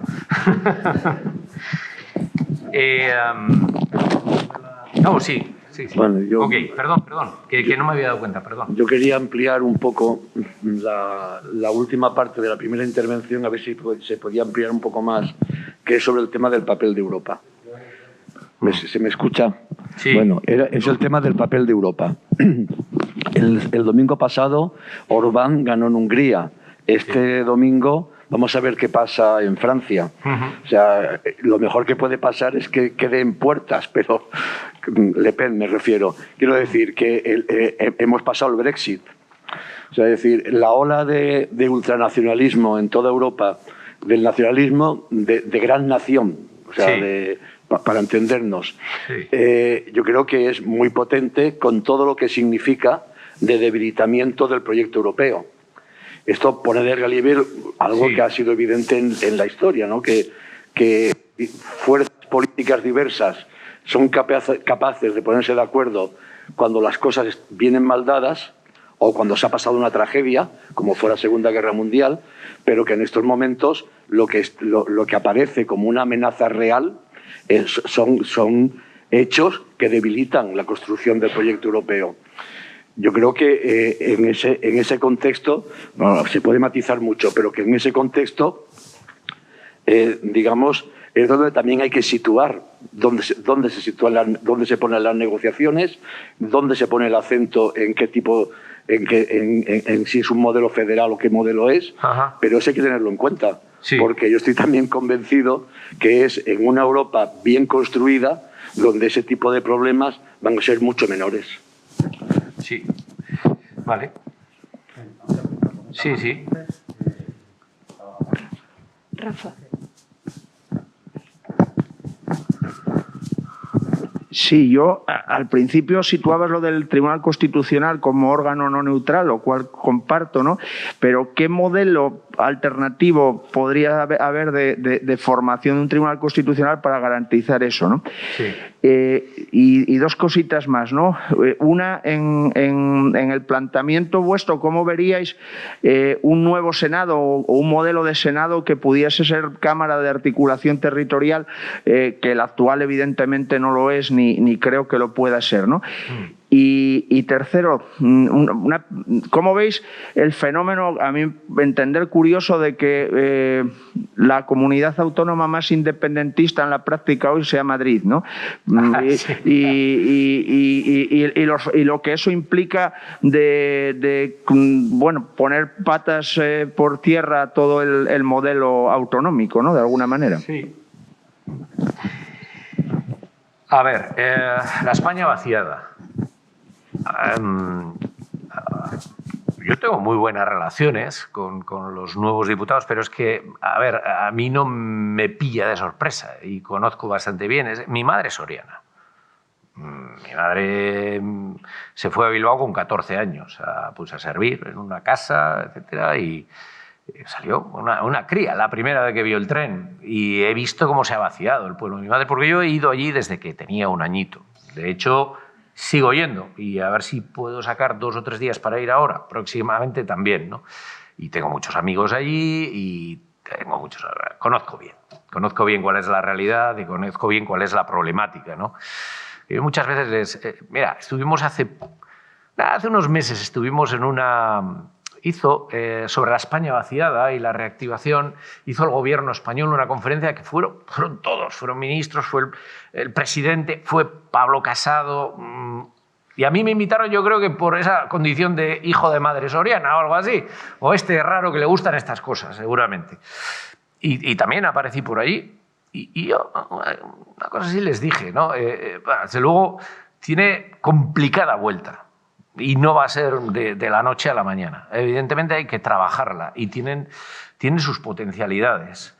Sí. Bueno, Ok, perdón, que no me había dado cuenta, perdón. Yo quería ampliar un poco la última parte de la primera intervención, a ver si se podía ampliar un poco más, que es sobre el tema del papel de Europa. ¿Se me escucha? Sí. Bueno, es el tema del papel de Europa. El domingo pasado Orbán ganó en Hungría. Este domingo vamos a ver qué pasa en Francia. O sea, lo mejor que puede pasar es que queden puertas, pero Le Pen me refiero. Quiero decir que hemos pasado el Brexit. O sea, es decir, la ola de ultranacionalismo en toda Europa, del nacionalismo de gran nación, o sea, Sí. para entendernos, Sí. yo creo que es muy potente con todo lo que significa de debilitamiento del proyecto europeo. Esto pone de relieve algo Sí. que ha sido evidente en la historia, ¿no? Que fuerzas políticas diversas son capaces de ponerse de acuerdo cuando las cosas vienen mal dadas o cuando se ha pasado una tragedia, como fue la Segunda Guerra Mundial, pero que en estos momentos lo que aparece como una amenaza real son hechos que debilitan la construcción del proyecto europeo. Yo creo que en ese contexto, bueno, se puede matizar mucho, pero que en ese contexto, digamos, es donde también hay que situar dónde se ponen las negociaciones, dónde se pone el acento en qué tipo, en si es un modelo federal o qué modelo es, Ajá. pero eso hay que tenerlo en cuenta, Sí. porque yo estoy también convencido que es en una Europa bien construida donde ese tipo de problemas van a ser mucho menores. Sí. Vale. Sí, sí. Rafa. Sí, yo al principio situabas lo del Tribunal Constitucional como órgano no neutral, lo cual comparto, ¿no? Pero ¿qué modelo alternativo podría haber de formación de un Tribunal Constitucional para garantizar eso, ¿no? Sí. Y dos cositas más, ¿no? Una, en el planteamiento vuestro, ¿cómo veríais un nuevo Senado o un modelo de Senado que pudiese ser Cámara de Articulación Territorial, que el actual evidentemente no lo es ni creo que lo pueda ser, ¿no? Y tercero, ¿cómo veis el fenómeno, a mi entender, curioso de que la comunidad autónoma más independentista en la práctica hoy sea Madrid, ¿no? Y lo que eso implica de bueno, poner patas por tierra todo el modelo autonómico, ¿no? De alguna manera. Sí. A ver, la España vaciada. Yo tengo muy buenas relaciones con los nuevos diputados, pero es que, a ver, a mí no me pilla de sorpresa y conozco bastante bien. Mi madre es soriana. Mi madre se fue a Bilbao con 14 años a servir en una casa, etcétera, y salió una cría, la primera vez que vio el tren. Y he visto cómo se ha vaciado el pueblo de mi madre, porque yo he ido allí desde que tenía un añito. De hecho, sigo yendo y a ver si puedo sacar 2 o 3 días para ir ahora, próximamente también, ¿no? Y tengo muchos amigos allí y conozco bien cuál es la realidad y conozco bien cuál es la problemática, ¿no? Y muchas veces mira, estuvimos hace unos meses estuvimos en sobre la España vaciada y la reactivación, hizo el gobierno español una conferencia que fueron todos, fueron ministros, fue el presidente, fue Pablo Casado, y a mí me invitaron, yo creo que por esa condición de hijo de madre soriana o algo así, o raro que le gustan estas cosas, seguramente. Y también aparecí por allí, y yo una cosa así les dije, ¿no? Desde luego tiene complicada vuelta. Y no va a ser de la noche a la mañana. Evidentemente hay que trabajarla y tienen sus potencialidades.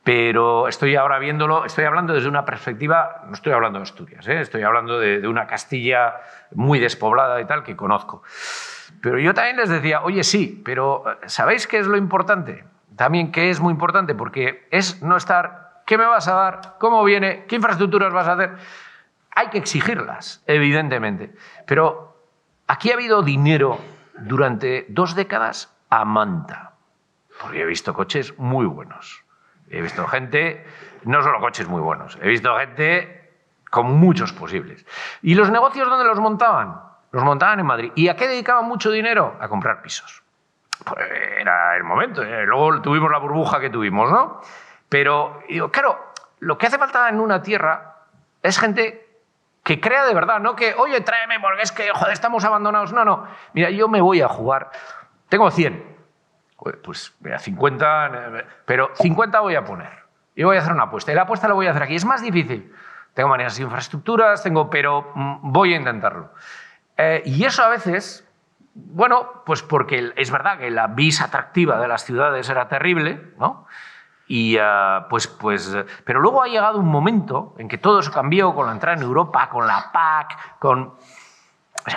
Pero estoy ahora viéndolo, estoy hablando desde una perspectiva, no estoy hablando de Asturias, estoy hablando de una Castilla muy despoblada y tal que conozco. Pero yo también les decía, oye, sí, pero ¿sabéis qué es lo importante? También que es muy importante, porque es no estar, ¿qué me vas a dar? ¿Cómo viene? ¿Qué infraestructuras vas a hacer? Hay que exigirlas, evidentemente. Pero aquí ha habido dinero durante 2 décadas a manta, porque he visto coches muy buenos. He visto gente, no solo coches muy buenos, he visto gente con muchos posibles. ¿Y los negocios dónde los montaban? Los montaban en Madrid. ¿Y a qué dedicaban mucho dinero? A comprar pisos. Pues era el momento. Luego tuvimos la burbuja que tuvimos, ¿no? Pero, claro, lo que hace falta en una tierra es gente que crea de verdad, no que, oye, tráeme porque es que, joder, estamos abandonados. No. Mira, yo me voy a jugar. Tengo 100. Pues mira, 50, pero 50 voy a poner. Y voy a hacer una apuesta. Y la apuesta la voy a hacer aquí. Es más difícil. tengo manías de infraestructuras, pero voy a intentarlo. Y eso a veces, bueno, pues porque es verdad que la vis atractiva de las ciudades era terrible, ¿no? Y pero luego ha llegado un momento en que todo eso cambió con la entrada en Europa, con la PAC,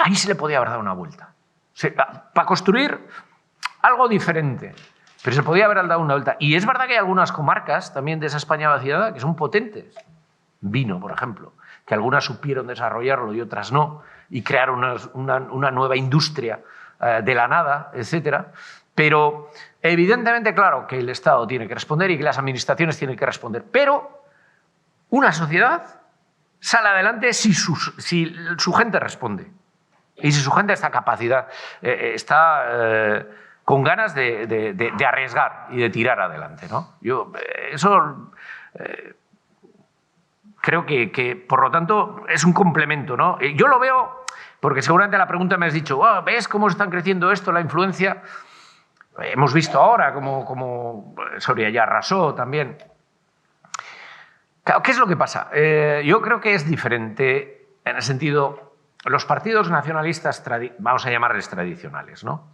ahí se le podía haber dado una vuelta. Para construir algo diferente, pero se podía haber dado una vuelta. Y es verdad que hay algunas comarcas también de esa España vaciada que son potentes. Vino, por ejemplo, que algunas supieron desarrollarlo y otras no, y crear una nueva industria de la nada, etcétera. Pero evidentemente, claro, que el Estado tiene que responder y que las administraciones tienen que responder. Pero una sociedad sale adelante si su gente responde. Y si su gente está con ganas de arriesgar y de tirar adelante, ¿no? Creo que, por lo tanto, es un complemento, ¿no? Yo lo veo, porque seguramente la pregunta me has dicho, ¿ves cómo están creciendo esto, la influencia? Hemos visto ahora como Soria ya arrasó también. Claro, ¿qué es lo que pasa? Yo creo que es diferente en el sentido, los partidos nacionalistas, vamos a llamarles tradicionales, ¿no?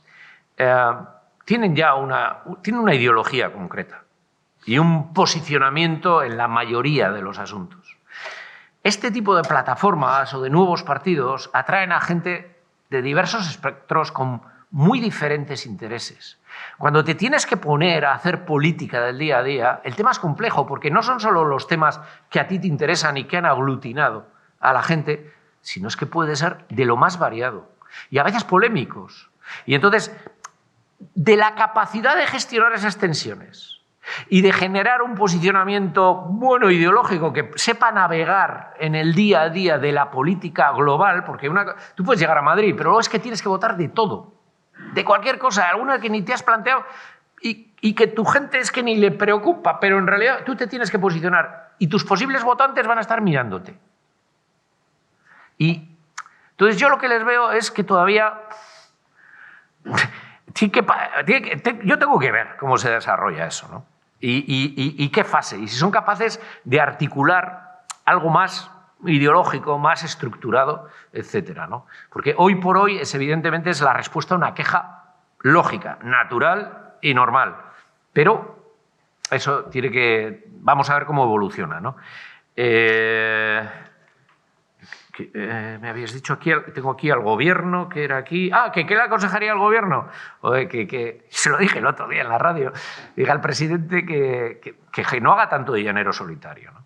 Tienen una ideología concreta y un posicionamiento en la mayoría de los asuntos. Este tipo de plataformas o de nuevos partidos atraen a gente de diversos espectros con muy diferentes intereses. Cuando te tienes que poner a hacer política del día a día, el tema es complejo porque no son solo los temas que a ti te interesan y que han aglutinado a la gente, sino es que puede ser de lo más variado y a veces polémicos. Y entonces, de la capacidad de gestionar esas tensiones y de generar un posicionamiento bueno ideológico que sepa navegar en el día a día de la política global, porque tú puedes llegar a Madrid, pero luego es que tienes que votar de todo, de cualquier cosa, alguna que ni te has planteado y que tu gente es que ni le preocupa, pero en realidad tú te tienes que posicionar y tus posibles votantes van a estar mirándote. Y entonces yo lo que les veo es que todavía yo tengo que ver cómo se desarrolla eso, ¿no? Y qué fase, y si son capaces de articular algo más ideológico, más estructurado, etcétera, ¿no? Porque hoy por hoy evidentemente es la respuesta a una queja lógica, natural y normal. Pero eso vamos a ver cómo evoluciona, ¿no? Me habías dicho aquí, tengo aquí al gobierno, que era aquí... ¿qué le aconsejaría al gobierno? Que se lo dije el otro día en la radio. Dije al presidente que no haga tanto de llanero solitario, ¿no?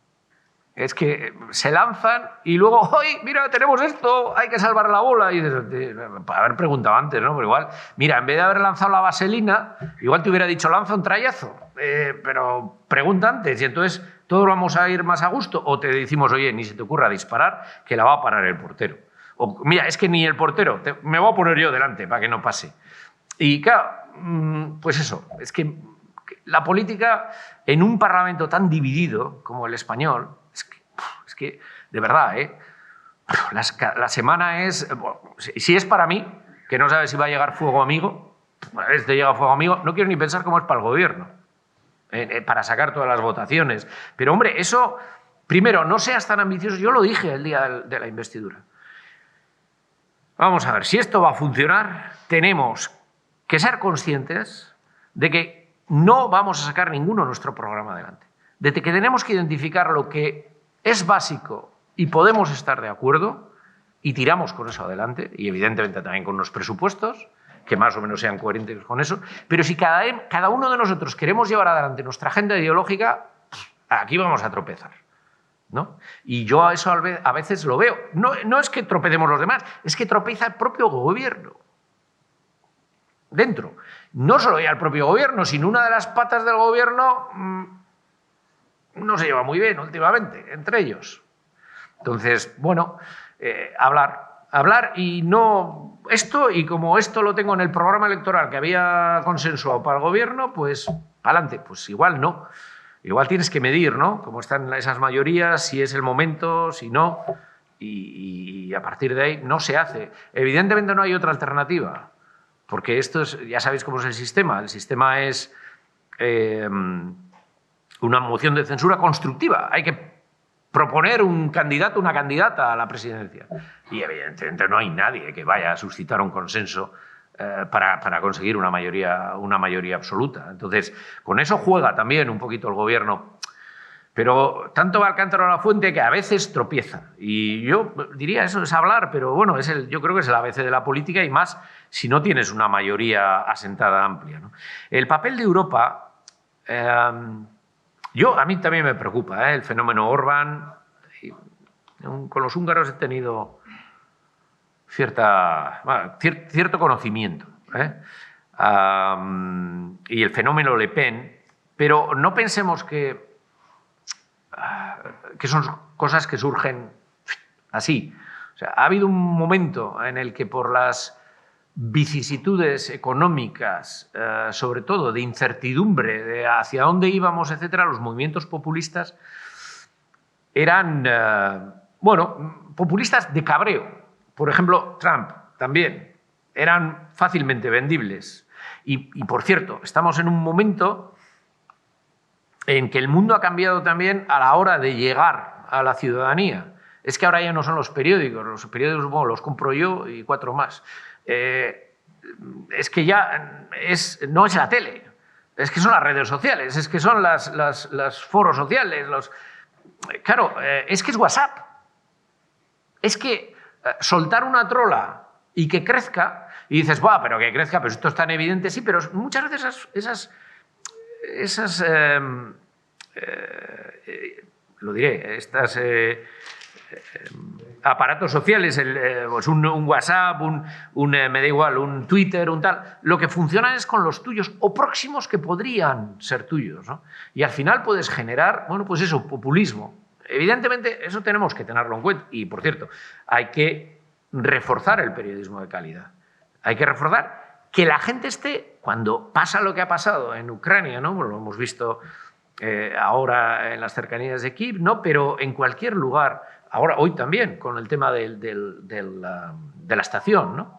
Es que se lanzan y luego, ¡ay, mira, tenemos esto, hay que salvar la bola! Y dices, haber preguntado antes, ¿no? Pero igual, mira, en vez de haber lanzado la vaselina, igual te hubiera dicho, lanza un trayazo. Pero pregunta antes y entonces todos vamos a ir más a gusto. O te decimos, oye, ni se te ocurra disparar, que la va a parar el portero. O mira, es que ni el portero, me voy a poner yo delante para que no pase. Y claro, pues eso, es que la política en un parlamento tan dividido como el español, es que de verdad, la semana es... Bueno, si es para mí, que no sabes si va a llegar fuego amigo, una vez te llega fuego amigo, no quiero ni pensar cómo es para el gobierno, para sacar todas las votaciones. Pero hombre, eso, primero, no seas tan ambicioso, yo lo dije el día de la investidura. Vamos a ver, si esto va a funcionar, tenemos que ser conscientes de que no vamos a sacar ninguno nuestro programa adelante. De que tenemos que identificar lo que es básico y podemos estar de acuerdo y tiramos con eso adelante, y evidentemente también con los presupuestos, que más o menos sean coherentes con eso, pero si cada uno de nosotros queremos llevar adelante nuestra agenda ideológica, aquí vamos a tropezar, ¿no? Y yo eso a veces lo veo. No es que tropecemos los demás, es que tropeza el propio gobierno. Dentro. No solo ya el propio gobierno, sino una de las patas del gobierno no se lleva muy bien últimamente, entre ellos. Entonces, bueno, hablar y no esto, y como esto lo tengo en el programa electoral que había consensuado para el gobierno, pues adelante, pues igual no. Igual tienes que medir, ¿no? Cómo están esas mayorías, si es el momento, si no, y a partir de ahí no se hace. Evidentemente no hay otra alternativa, porque esto es, ya sabéis cómo es el sistema. El sistema es una moción de censura constructiva. Hay que proponer un candidato, una candidata a la presidencia. Y evidentemente no hay nadie que vaya a suscitar un consenso para conseguir una mayoría absoluta. Entonces, con eso juega también un poquito el gobierno. Pero tanto va el cántaro a la fuente que a veces tropieza. Y yo diría, eso es hablar, pero bueno, yo creo que es el ABC de la política y más si no tienes una mayoría asentada amplia, ¿no? El papel de Europa, a mí también me preocupa, el fenómeno Orbán. Con los húngaros he tenido cierto conocimiento. Y el fenómeno Le Pen, pero no pensemos que son cosas que surgen así. O sea, ha habido un momento en el que por las vicisitudes económicas, sobre todo de incertidumbre, de hacia dónde íbamos, etcétera, los movimientos populistas eran, populistas de cabreo. Por ejemplo, Trump también. Eran fácilmente vendibles. Y por cierto, estamos en un momento en que el mundo ha cambiado también a la hora de llegar a la ciudadanía. Es que ahora ya no son los periódicos los compro yo y 4 más. Es que ya no es la tele, es que son las redes sociales, es que son los foros sociales. Claro, es que es WhatsApp. Es que soltar una trola y que crezca, y dices, ¡buah, pero que crezca! Pero esto es tan evidente, sí, pero muchas veces esas aparatos sociales, pues un WhatsApp, me da igual, un Twitter, un tal, lo que funciona es con los tuyos o próximos que podrían ser tuyos, ¿no? Y al final puedes generar, pues eso, populismo. Evidentemente, eso tenemos que tenerlo en cuenta. Y, por cierto, hay que reforzar el periodismo de calidad. Hay que reforzar que la gente esté, cuando pasa lo que ha pasado en Ucrania, ¿no? Lo hemos visto ahora en las cercanías de Kiev, ¿no? Pero en cualquier lugar, hoy también, con el tema de la estación, ¿no?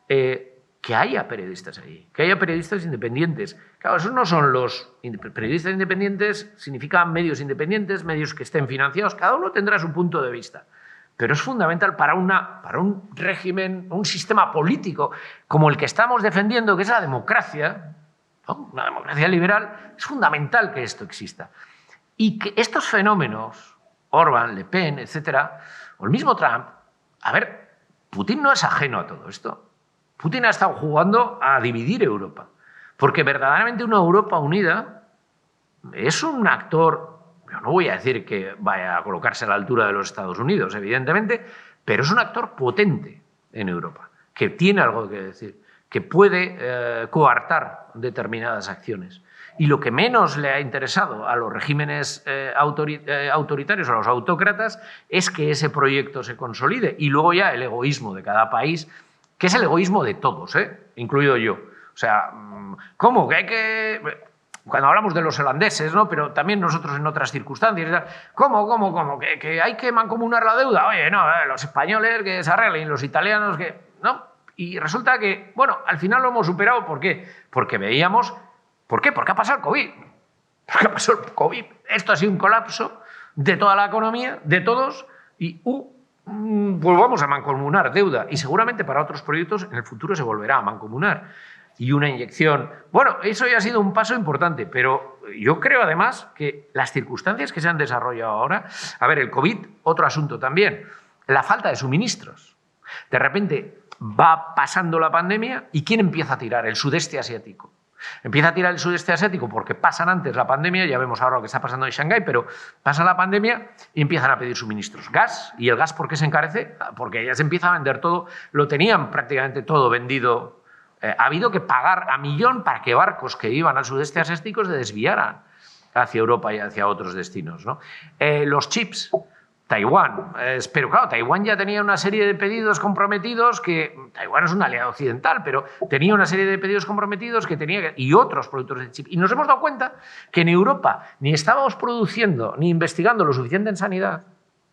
Que haya periodistas ahí, que haya periodistas independientes. Claro, esos no son los periodistas independientes, significan medios independientes, medios que estén financiados, cada uno tendrá su punto de vista. Pero es fundamental para un régimen, un sistema político como el que estamos defendiendo, que es la democracia, ¿no? Una democracia liberal, es fundamental que esto exista. Y que estos fenómenos, Orbán, Le Pen, etcétera, o el mismo Trump, Putin no es ajeno a todo esto. Putin ha estado jugando a dividir Europa, porque verdaderamente una Europa unida es un actor. Yo no voy a decir que vaya a colocarse a la altura de los Estados Unidos, evidentemente, pero es un actor potente en Europa, que tiene algo que decir, que puede coartar determinadas acciones. Y lo que menos le ha interesado a los regímenes autoritarios, a los autócratas, es que ese proyecto se consolide. Y luego ya el egoísmo de cada país, que es el egoísmo de todos, incluido yo. O sea, ¿cómo? Que hay que... Cuando hablamos de los holandeses, ¿no? Pero también nosotros en otras circunstancias, ¿cómo? ¿Que hay que mancomunar la deuda? Oye, no, los españoles que se arreglen, los italianos que... ¿no? Y resulta que, al final lo hemos superado. ¿Por qué? Porque veíamos... ¿Por qué? Porque ha pasado el COVID. Porque ha pasado el COVID. Esto ha sido un colapso de toda la economía, de todos, y pues vamos a mancomunar deuda. Y seguramente para otros proyectos en el futuro se volverá a mancomunar. Y una inyección. Eso ya ha sido un paso importante, pero yo creo además que las circunstancias que se han desarrollado ahora... el COVID, otro asunto también, la falta de suministros. De repente va pasando la pandemia y ¿quién empieza a tirar? El sudeste asiático. Empieza a tirar el sudeste asiático porque pasan antes la pandemia, ya vemos ahora lo que está pasando en Shanghái, pero pasa la pandemia y empiezan a pedir suministros. Gas, ¿y el gas por qué se encarece? Porque ya se empieza a vender todo, lo tenían prácticamente todo vendido. Ha habido que pagar a millón para que barcos que iban al sudeste asiático se desviaran hacia Europa y hacia otros destinos, ¿no? Los chips, Taiwán. Pero claro, Taiwán ya tenía una serie de pedidos comprometidos Taiwán es un aliado occidental, pero tenía una serie de pedidos comprometidos y otros productores de chips. Y nos hemos dado cuenta que en Europa ni estábamos produciendo ni investigando lo suficiente en sanidad,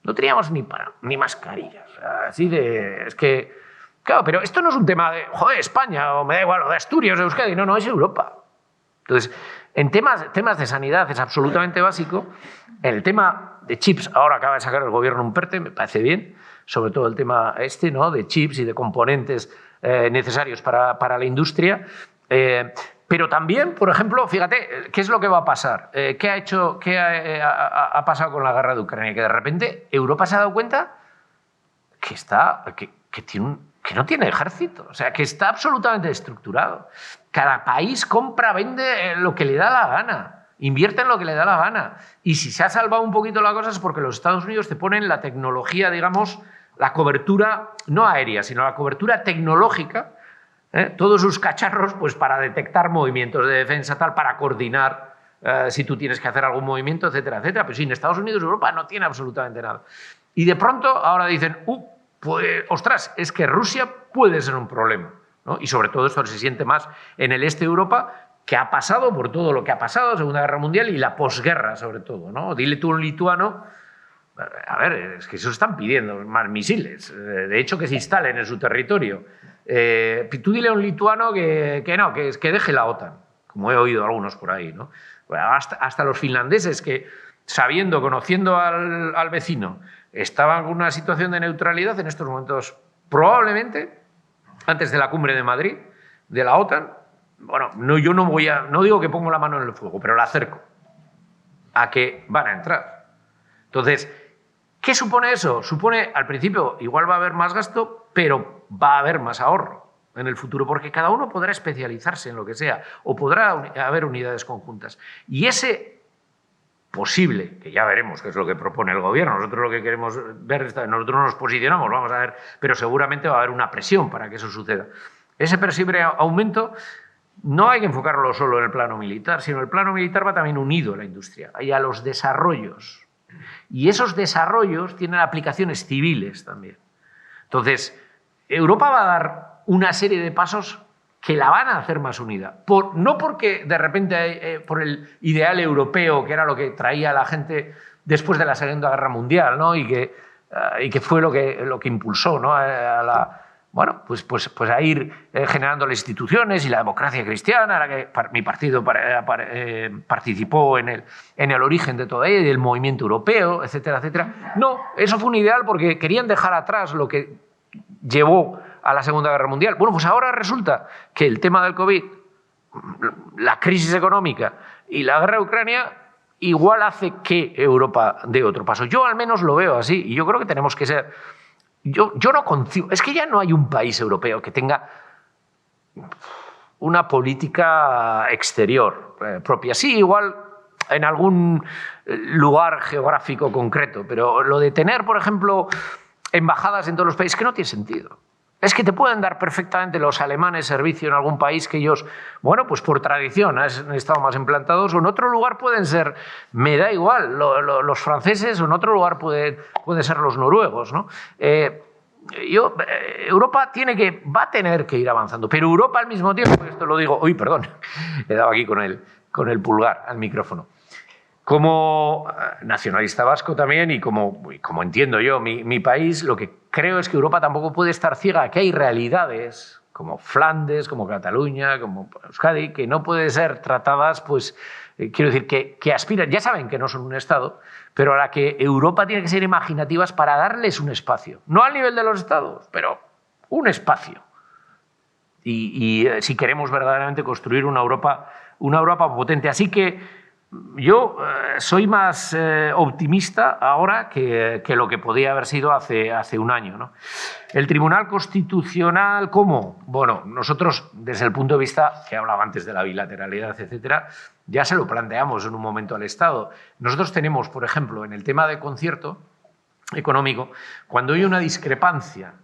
no teníamos ni mascarillas. Es que... Claro, pero esto no es un tema de, España, o me da igual, o de Asturias, o de Euskadi, no, es Europa. Entonces, En temas de sanidad es absolutamente básico. En el tema de chips, ahora acaba de sacar el gobierno un PERTE, me parece bien, sobre todo el tema ¿no? de chips y de componentes necesarios para la industria. Pero también, por ejemplo, fíjate, ¿qué es lo que va a pasar? ¿Qué ha pasado con la guerra de Ucrania? Que de repente Europa se ha dado cuenta que no tiene ejército, o sea, que está absolutamente estructurado. Cada país compra, vende lo que le da la gana, invierte en lo que le da la gana. Y si se ha salvado un poquito la cosa es porque los Estados Unidos te ponen la tecnología, digamos, la cobertura, no aérea, sino la cobertura tecnológica, todos sus cacharros, pues para detectar movimientos de defensa, tal, para coordinar si tú tienes que hacer algún movimiento, etcétera, etcétera. Pero sí, en Estados Unidos y Europa no tiene absolutamente nada. Y de pronto ahora dicen, pues, ostras, es que Rusia puede ser un problema, ¿no? Y sobre todo esto se siente más en el este de Europa, que ha pasado por todo lo que ha pasado, Segunda Guerra Mundial y la posguerra sobre todo, ¿no? Dile tú a un lituano, a ver, es que eso están pidiendo más misiles, de hecho que se instalen en su territorio. Tú dile a un lituano que deje la OTAN, como he oído algunos por ahí, ¿no? Hasta los finlandeses que, conociendo al vecino, estaban en una situación de neutralidad en estos momentos, probablemente, antes de la cumbre de Madrid, de la OTAN, bueno, yo no digo que pongo la mano en el fuego, pero la acerco a que van a entrar. Entonces, ¿qué supone eso? Supone, al principio, igual va a haber más gasto, pero va a haber más ahorro en el futuro, porque cada uno podrá especializarse en lo que sea, o podrá haber unidades conjuntas. Y ese posible, que ya veremos qué es lo que propone el gobierno, nosotros lo que queremos ver, nosotros nos posicionamos, vamos a ver, pero seguramente va a haber una presión para que eso suceda. Ese posible aumento no hay que enfocarlo solo en el plano militar, sino el plano militar va también unido a la industria y a los desarrollos. Y esos desarrollos tienen aplicaciones civiles también. Entonces, Europa va a dar una serie de pasos que la van a hacer más unida. No porque de repente, por el ideal europeo, que era lo que traía la gente después de la Segunda Guerra Mundial, ¿no? y que fue lo que impulsó, ¿no? Pues a ir generando las instituciones y la democracia cristiana, a la que mi partido participó en el origen de todo ello, del movimiento europeo, etcétera, etcétera. No, eso fue un ideal porque querían dejar atrás lo que llevó a la Segunda Guerra Mundial. Bueno, pues ahora resulta que el tema del COVID, la crisis económica y la guerra de Ucrania igual hace que Europa dé otro paso. Yo al menos lo veo así y yo creo que tenemos que ser... Yo no concibo... Es que ya no hay un país europeo que tenga una política exterior propia. Sí, igual en algún lugar geográfico concreto, pero lo de tener, por ejemplo, embajadas en todos los países, que no tiene sentido. Es que te pueden dar perfectamente los alemanes servicio en algún país que ellos, bueno, pues por tradición han estado más implantados, o en otro lugar pueden ser, me da igual, los franceses, o en otro lugar pueden ser los noruegos, ¿no? Europa va a tener que ir avanzando, pero Europa al mismo tiempo, esto lo digo, he dado aquí con el pulgar al micrófono. Como nacionalista vasco también y como entiendo yo mi país, lo que creo es que Europa tampoco puede estar ciega a que hay realidades como Flandes, como Cataluña, como Euskadi, que no pueden ser tratadas, pues, quiero decir, que aspiran, ya saben que no son un Estado, pero a la que Europa tiene que ser imaginativas para darles un espacio. No al nivel de los Estados, pero un espacio. Y si queremos verdaderamente construir una Europa potente. Así que yo soy más optimista ahora que lo que podía haber sido hace un año, ¿no? El Tribunal Constitucional, ¿cómo? Bueno, nosotros, desde el punto de vista que hablaba antes de la bilateralidad, etcétera, ya se lo planteamos en un momento al Estado. Nosotros tenemos, por ejemplo, en el tema de concierto económico, cuando hay una discrepancia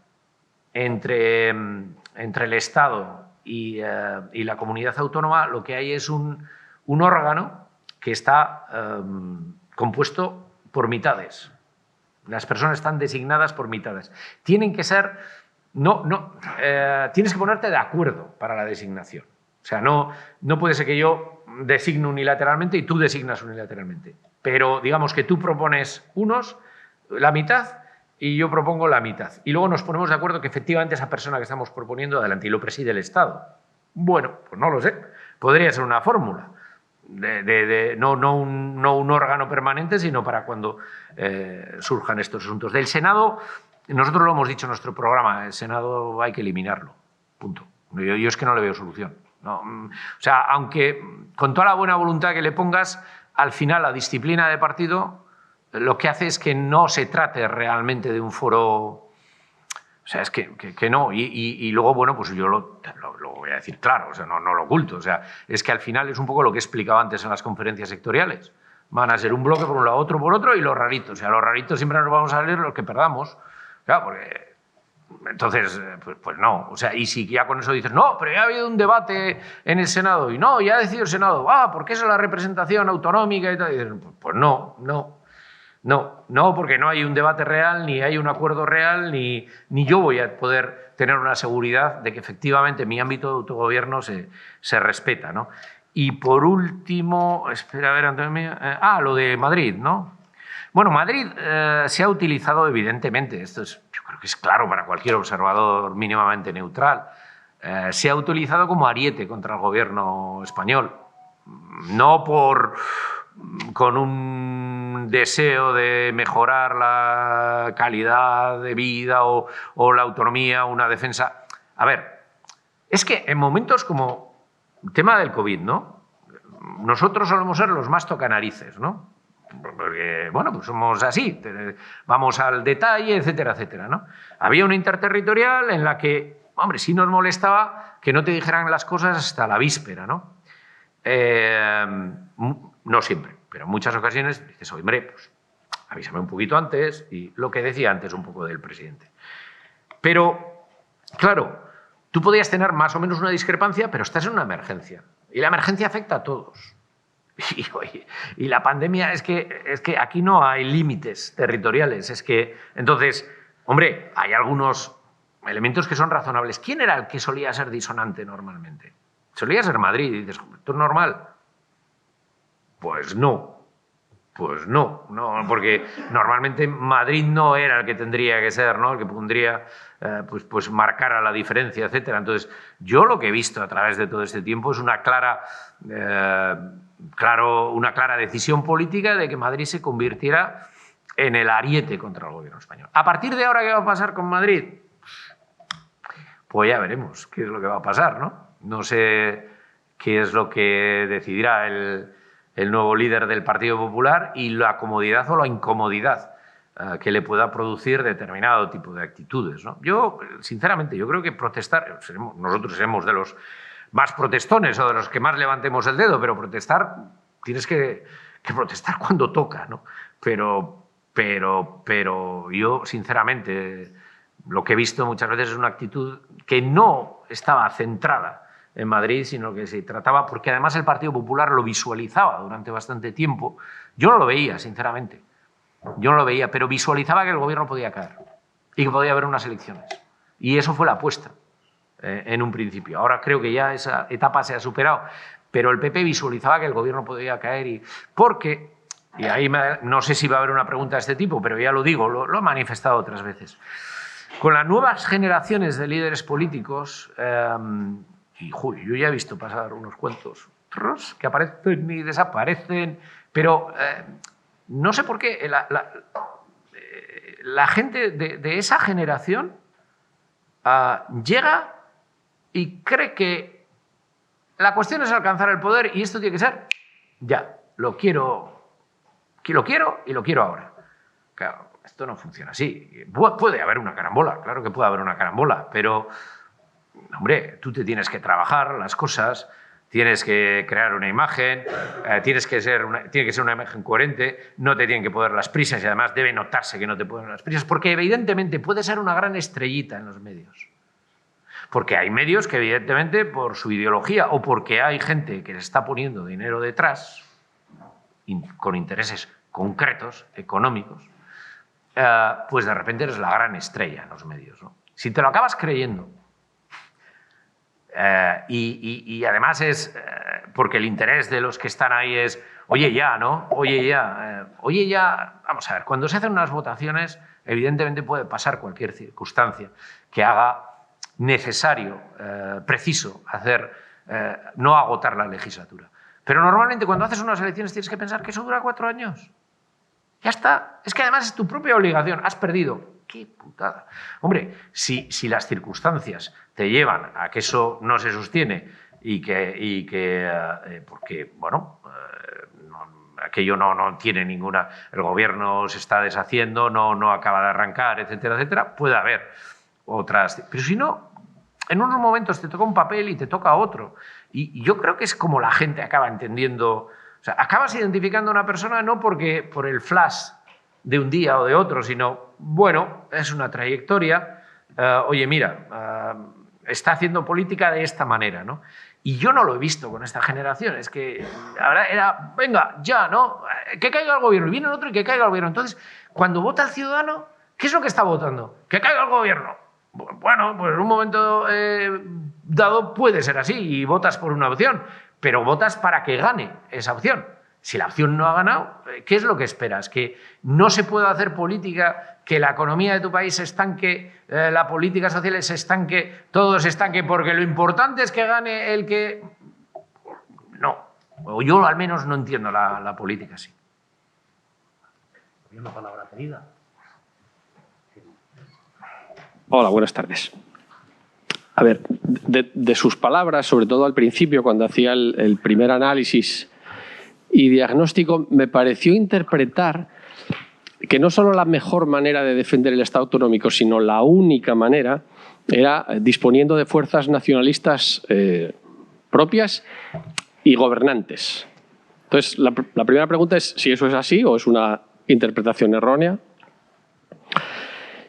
entre el Estado y la comunidad autónoma, lo que hay es un órgano que está compuesto por mitades. Las personas están designadas por mitades. Tienen que ser... tienes que ponerte de acuerdo para la designación. O sea, no puede ser que yo designe unilateralmente y tú designas unilateralmente. Pero digamos que tú propones la mitad, y yo propongo la mitad. Y luego nos ponemos de acuerdo que efectivamente esa persona que estamos proponiendo adelante y lo preside el Estado. Bueno, pues no lo sé. Podría ser una fórmula. no un órgano permanente, sino para cuando surjan estos asuntos. Del Senado, nosotros lo hemos dicho en nuestro programa, el Senado hay que eliminarlo, punto. Yo es que no le veo solución. No, o sea, aunque con toda la buena voluntad que le pongas, al final la disciplina de partido lo que hace es que no se trate realmente de un foro. O sea, es que no. Y luego, bueno, pues yo lo voy a decir claro, o sea, no lo oculto. O sea, es que al final es un poco lo que he explicado antes en las conferencias sectoriales. Van a ser un bloque por un lado, otro por otro, y los raritos. O sea, los raritos siempre nos vamos a leer los que perdamos. Claro, porque entonces, pues no. O sea, y si ya con eso dices, no, pero ya ha habido un debate en el Senado, y no, ya ha decidido el Senado, porque eso es la representación autonómica y tal. Y dices, pues no, porque no hay un debate real, ni hay un acuerdo real, ni yo voy a poder tener una seguridad de que efectivamente mi ámbito de autogobierno se respeta, ¿no? Y por último, espera a ver, Antonio, lo de Madrid, ¿no? Bueno, Madrid se ha utilizado evidentemente, yo creo que es claro para cualquier observador mínimamente neutral, se ha utilizado como ariete contra el gobierno español, no con un deseo de mejorar la calidad de vida o la autonomía, una defensa. A ver, es que en momentos como el tema del COVID, ¿no? Nosotros solemos ser los más tocanarices, ¿no? Porque, bueno, pues somos así, vamos al detalle, etcétera, etcétera, ¿no? Había una interterritorial en la que, hombre, sí nos molestaba que no te dijeran las cosas hasta la víspera, ¿no? No siempre, pero en muchas ocasiones dices, hombre, pues avísame un poquito antes, y lo que decía antes un poco del presidente. Pero, claro, tú podías tener más o menos una discrepancia, pero estás en una emergencia, y la emergencia afecta a todos. Y la pandemia es que aquí no hay límites territoriales, es que, entonces, hombre, hay algunos elementos que son razonables. ¿Quién era el que solía ser disonante normalmente? Solía ser Madrid, y dices, ¿esto es normal? Pues no, porque normalmente Madrid no era el que tendría que ser, ¿no? El que pondría, pues marcara la diferencia, etcétera. Entonces, yo lo que he visto a través de todo este tiempo es una clara decisión política de que Madrid se convirtiera en el ariete contra el gobierno español. A partir de ahora, ¿qué va a pasar con Madrid? Pues ya veremos qué es lo que va a pasar, ¿no? No sé qué es lo que decidirá el nuevo líder del Partido Popular y la comodidad o la incomodidad que le pueda producir determinado tipo de actitudes, ¿no? Yo, sinceramente, yo creo que protestar, nosotros seremos de los más protestones o de los que más levantemos el dedo, pero protestar, tienes que protestar cuando toca, ¿no? Pero yo, sinceramente, lo que he visto muchas veces es una actitud que no estaba centrada en Madrid, sino que se trataba, porque además el Partido Popular lo visualizaba durante bastante tiempo. Yo no lo veía, sinceramente. Yo no lo veía, pero visualizaba que el gobierno podía caer y que podía haber unas elecciones. Y eso fue la apuesta en un principio. Ahora creo que ya esa etapa se ha superado, pero el PP visualizaba que el gobierno podía caer porque, y ahí no sé si va a haber una pregunta de este tipo, pero ya lo digo, lo he manifestado otras veces. Con las nuevas generaciones de líderes políticos, yo ya he visto pasar unos cuantos que aparecen y desaparecen, pero no sé por qué la gente de esa generación llega y cree que la cuestión es alcanzar el poder y esto tiene que ser ya, lo quiero y lo quiero ahora. Claro, esto no funciona así. Puede haber una carambola, claro que puede haber una carambola, pero, hombre, tú te tienes que trabajar las cosas, tienes que crear una imagen, tiene que ser una imagen coherente, no te tienen que poner las prisas y además debe notarse que no te ponen las prisas, porque evidentemente puede ser una gran estrellita en los medios. Porque hay medios que evidentemente por su ideología o porque hay gente que le está poniendo dinero detrás, con intereses concretos, económicos, pues de repente eres la gran estrella en los medios, ¿no? Si te lo acabas creyendo, y además es porque el interés de los que están ahí es, oye ya, ¿no? Oye ya, vamos a ver, cuando se hacen unas votaciones, evidentemente puede pasar cualquier circunstancia que haga necesario, preciso, no agotar la legislatura. Pero normalmente cuando haces unas elecciones tienes que pensar que eso dura 4 años. Ya está. Es que además es tu propia obligación. Has perdido. ¡Qué putada! Hombre, si las circunstancias te llevan a que eso no se sostiene porque, bueno, aquello no tiene ninguna... El gobierno se está deshaciendo, no acaba de arrancar, etcétera, etcétera, puede haber otras... Pero si no, en unos momentos te toca un papel y te toca otro. Y yo creo que es como la gente acaba entendiendo... O sea, acabas identificando a una persona no por el flash de un día o de otro, sino, bueno, es una trayectoria, oye, mira, está haciendo política de esta manera, ¿no? Y yo no lo he visto con esta generación, es que ahora era, venga, ya, ¿no? Que caiga el gobierno, y viene el otro y que caiga el gobierno. Entonces, cuando vota el ciudadano, ¿qué es lo que está votando? Que caiga el gobierno. Bueno, pues en un momento dado puede ser así y votas por una opción, pero votas para que gane esa opción. Si la opción no ha ganado, ¿qué es lo que esperas? ¿Que no se pueda hacer política, que la economía de tu país se estanque, la política social se estanque, todo se estanque, porque lo importante es que gane el que... No, o yo al menos no entiendo la política así. ¿Hay una palabra pedida? Hola, buenas tardes. A ver, de sus palabras, sobre todo al principio, cuando hacía el primer análisis y diagnóstico, me pareció interpretar que no solo la mejor manera de defender el Estado autonómico, sino la única manera era disponiendo de fuerzas nacionalistas propias y gobernantes. Entonces, la primera pregunta es si eso es así o es una interpretación errónea.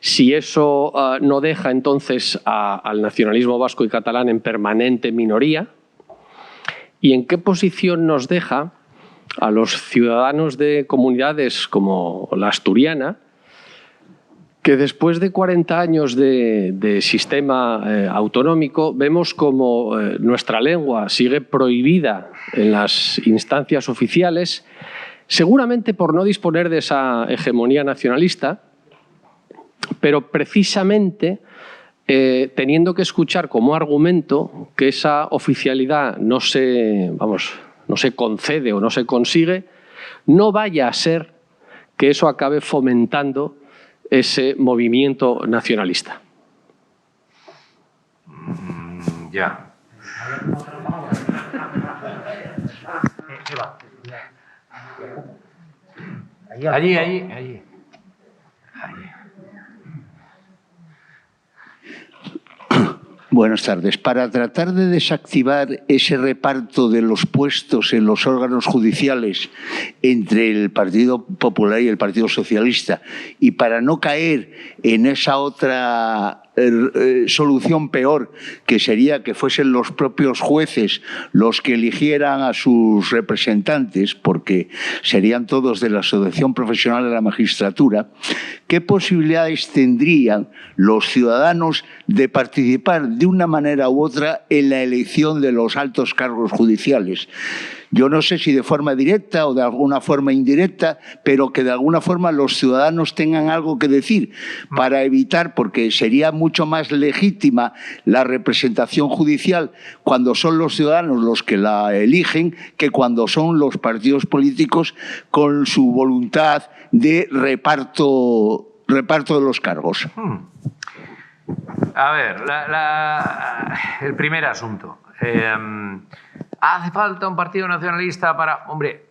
Si eso no deja entonces al nacionalismo vasco y catalán en permanente minoría, y en qué posición nos deja a los ciudadanos de comunidades como la asturiana, que después de 40 años de sistema autonómico vemos como nuestra lengua sigue prohibida en las instancias oficiales, seguramente por no disponer de esa hegemonía nacionalista, pero precisamente teniendo que escuchar como argumento que esa oficialidad no se concede o no se consigue, no vaya a ser que eso acabe fomentando ese movimiento nacionalista. Ya. Allí. Buenas tardes. Para tratar de desactivar ese reparto de los puestos en los órganos judiciales entre el Partido Popular y el Partido Socialista, y para no caer en esa otra solución peor, que sería que fuesen los propios jueces los que eligieran a sus representantes, porque serían todos de la Asociación Profesional de la Magistratura, ¿qué posibilidades tendrían los ciudadanos de participar de una manera u otra en la elección de los altos cargos judiciales? Yo no sé si de forma directa o de alguna forma indirecta, pero que de alguna forma los ciudadanos tengan algo que decir para evitar, porque sería mucho más legítima la representación judicial cuando son los ciudadanos los que la eligen que cuando son los partidos políticos con su voluntad de reparto de los cargos. A ver, el primer asunto. ¿Hace falta un partido nacionalista para...? Hombre,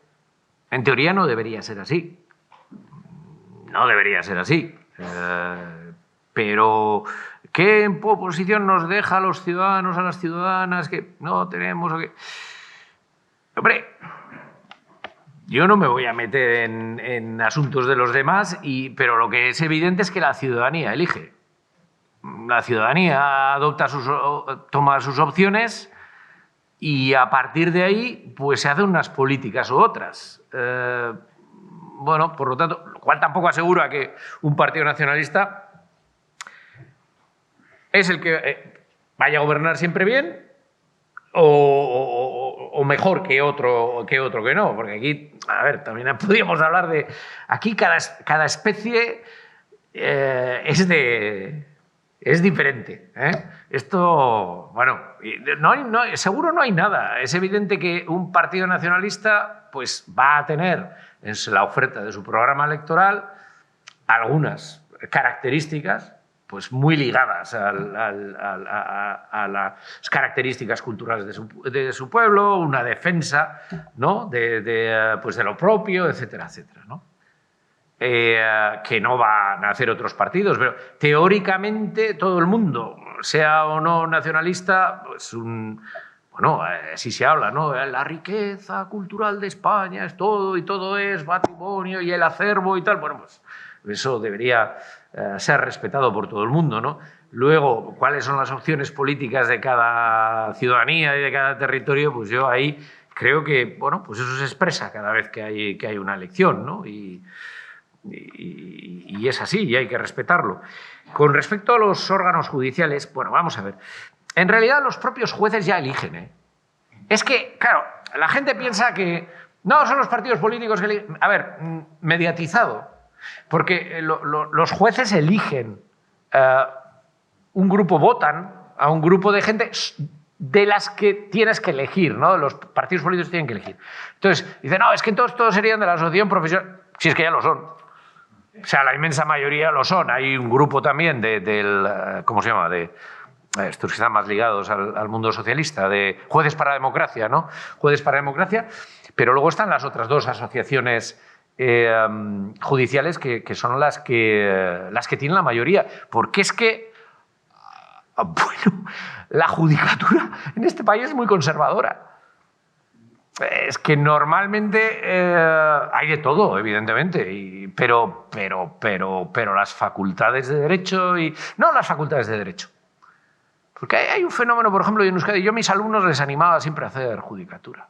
en teoría no debería ser así. No debería ser así. Pero ¿qué posición nos deja a los ciudadanos, a las ciudadanas que no tenemos? Hombre, yo no me voy a meter en asuntos de los demás, pero lo que es evidente es que la ciudadanía elige. La ciudadanía toma sus opciones y a partir de ahí pues se hacen unas políticas u otras. Bueno, por lo tanto, lo cual tampoco asegura que un partido nacionalista es el que vaya a gobernar siempre bien o mejor que otro que no, porque aquí, a ver, también podríamos hablar de... Aquí cada especie es es diferente. Esto, bueno, seguro no hay nada. Es evidente que un partido nacionalista pues, va a tener en la oferta de su programa electoral algunas características pues, muy ligadas a las características culturales de su pueblo, una defensa, ¿no? de lo propio, etcétera, etcétera, ¿no? Que no van a hacer otros partidos, pero teóricamente todo el mundo, sea o no nacionalista, pues así se habla, ¿no? La riqueza cultural de España es todo y todo es patrimonio y el acervo y tal. Bueno, pues eso debería ser respetado por todo el mundo, ¿no? Luego, ¿cuáles son las opciones políticas de cada ciudadanía y de cada territorio? Pues yo ahí creo que, bueno, pues eso se expresa cada vez que hay una elección, ¿no? Y es así, y hay que respetarlo. Con respecto a los órganos judiciales, bueno, vamos a ver. En realidad los propios jueces ya eligen, ¿eh? Es que, claro, la gente piensa que no son los partidos políticos que eligen. A ver, mediatizado. Porque los jueces eligen, un grupo votan a un grupo de gente de las que tienes que elegir, ¿no? Los partidos políticos tienen que elegir. Entonces, dicen, no, es que todos serían de la asociación profesional. Si es que ya lo son. O sea, la inmensa mayoría lo son. Hay un grupo también ¿cómo se llama? De estos que están más ligados al mundo socialista, de Jueces para la Democracia, ¿no? Jueces para la Democracia. Pero luego están las otras dos asociaciones judiciales que son las que tienen la mayoría. Porque es que, bueno, la judicatura en este país es muy conservadora. Es que normalmente hay de todo, evidentemente, pero las facultades de derecho y... No las facultades de derecho. Porque hay un fenómeno, por ejemplo, en Euskadi, yo a mis alumnos les animaba siempre a hacer judicatura.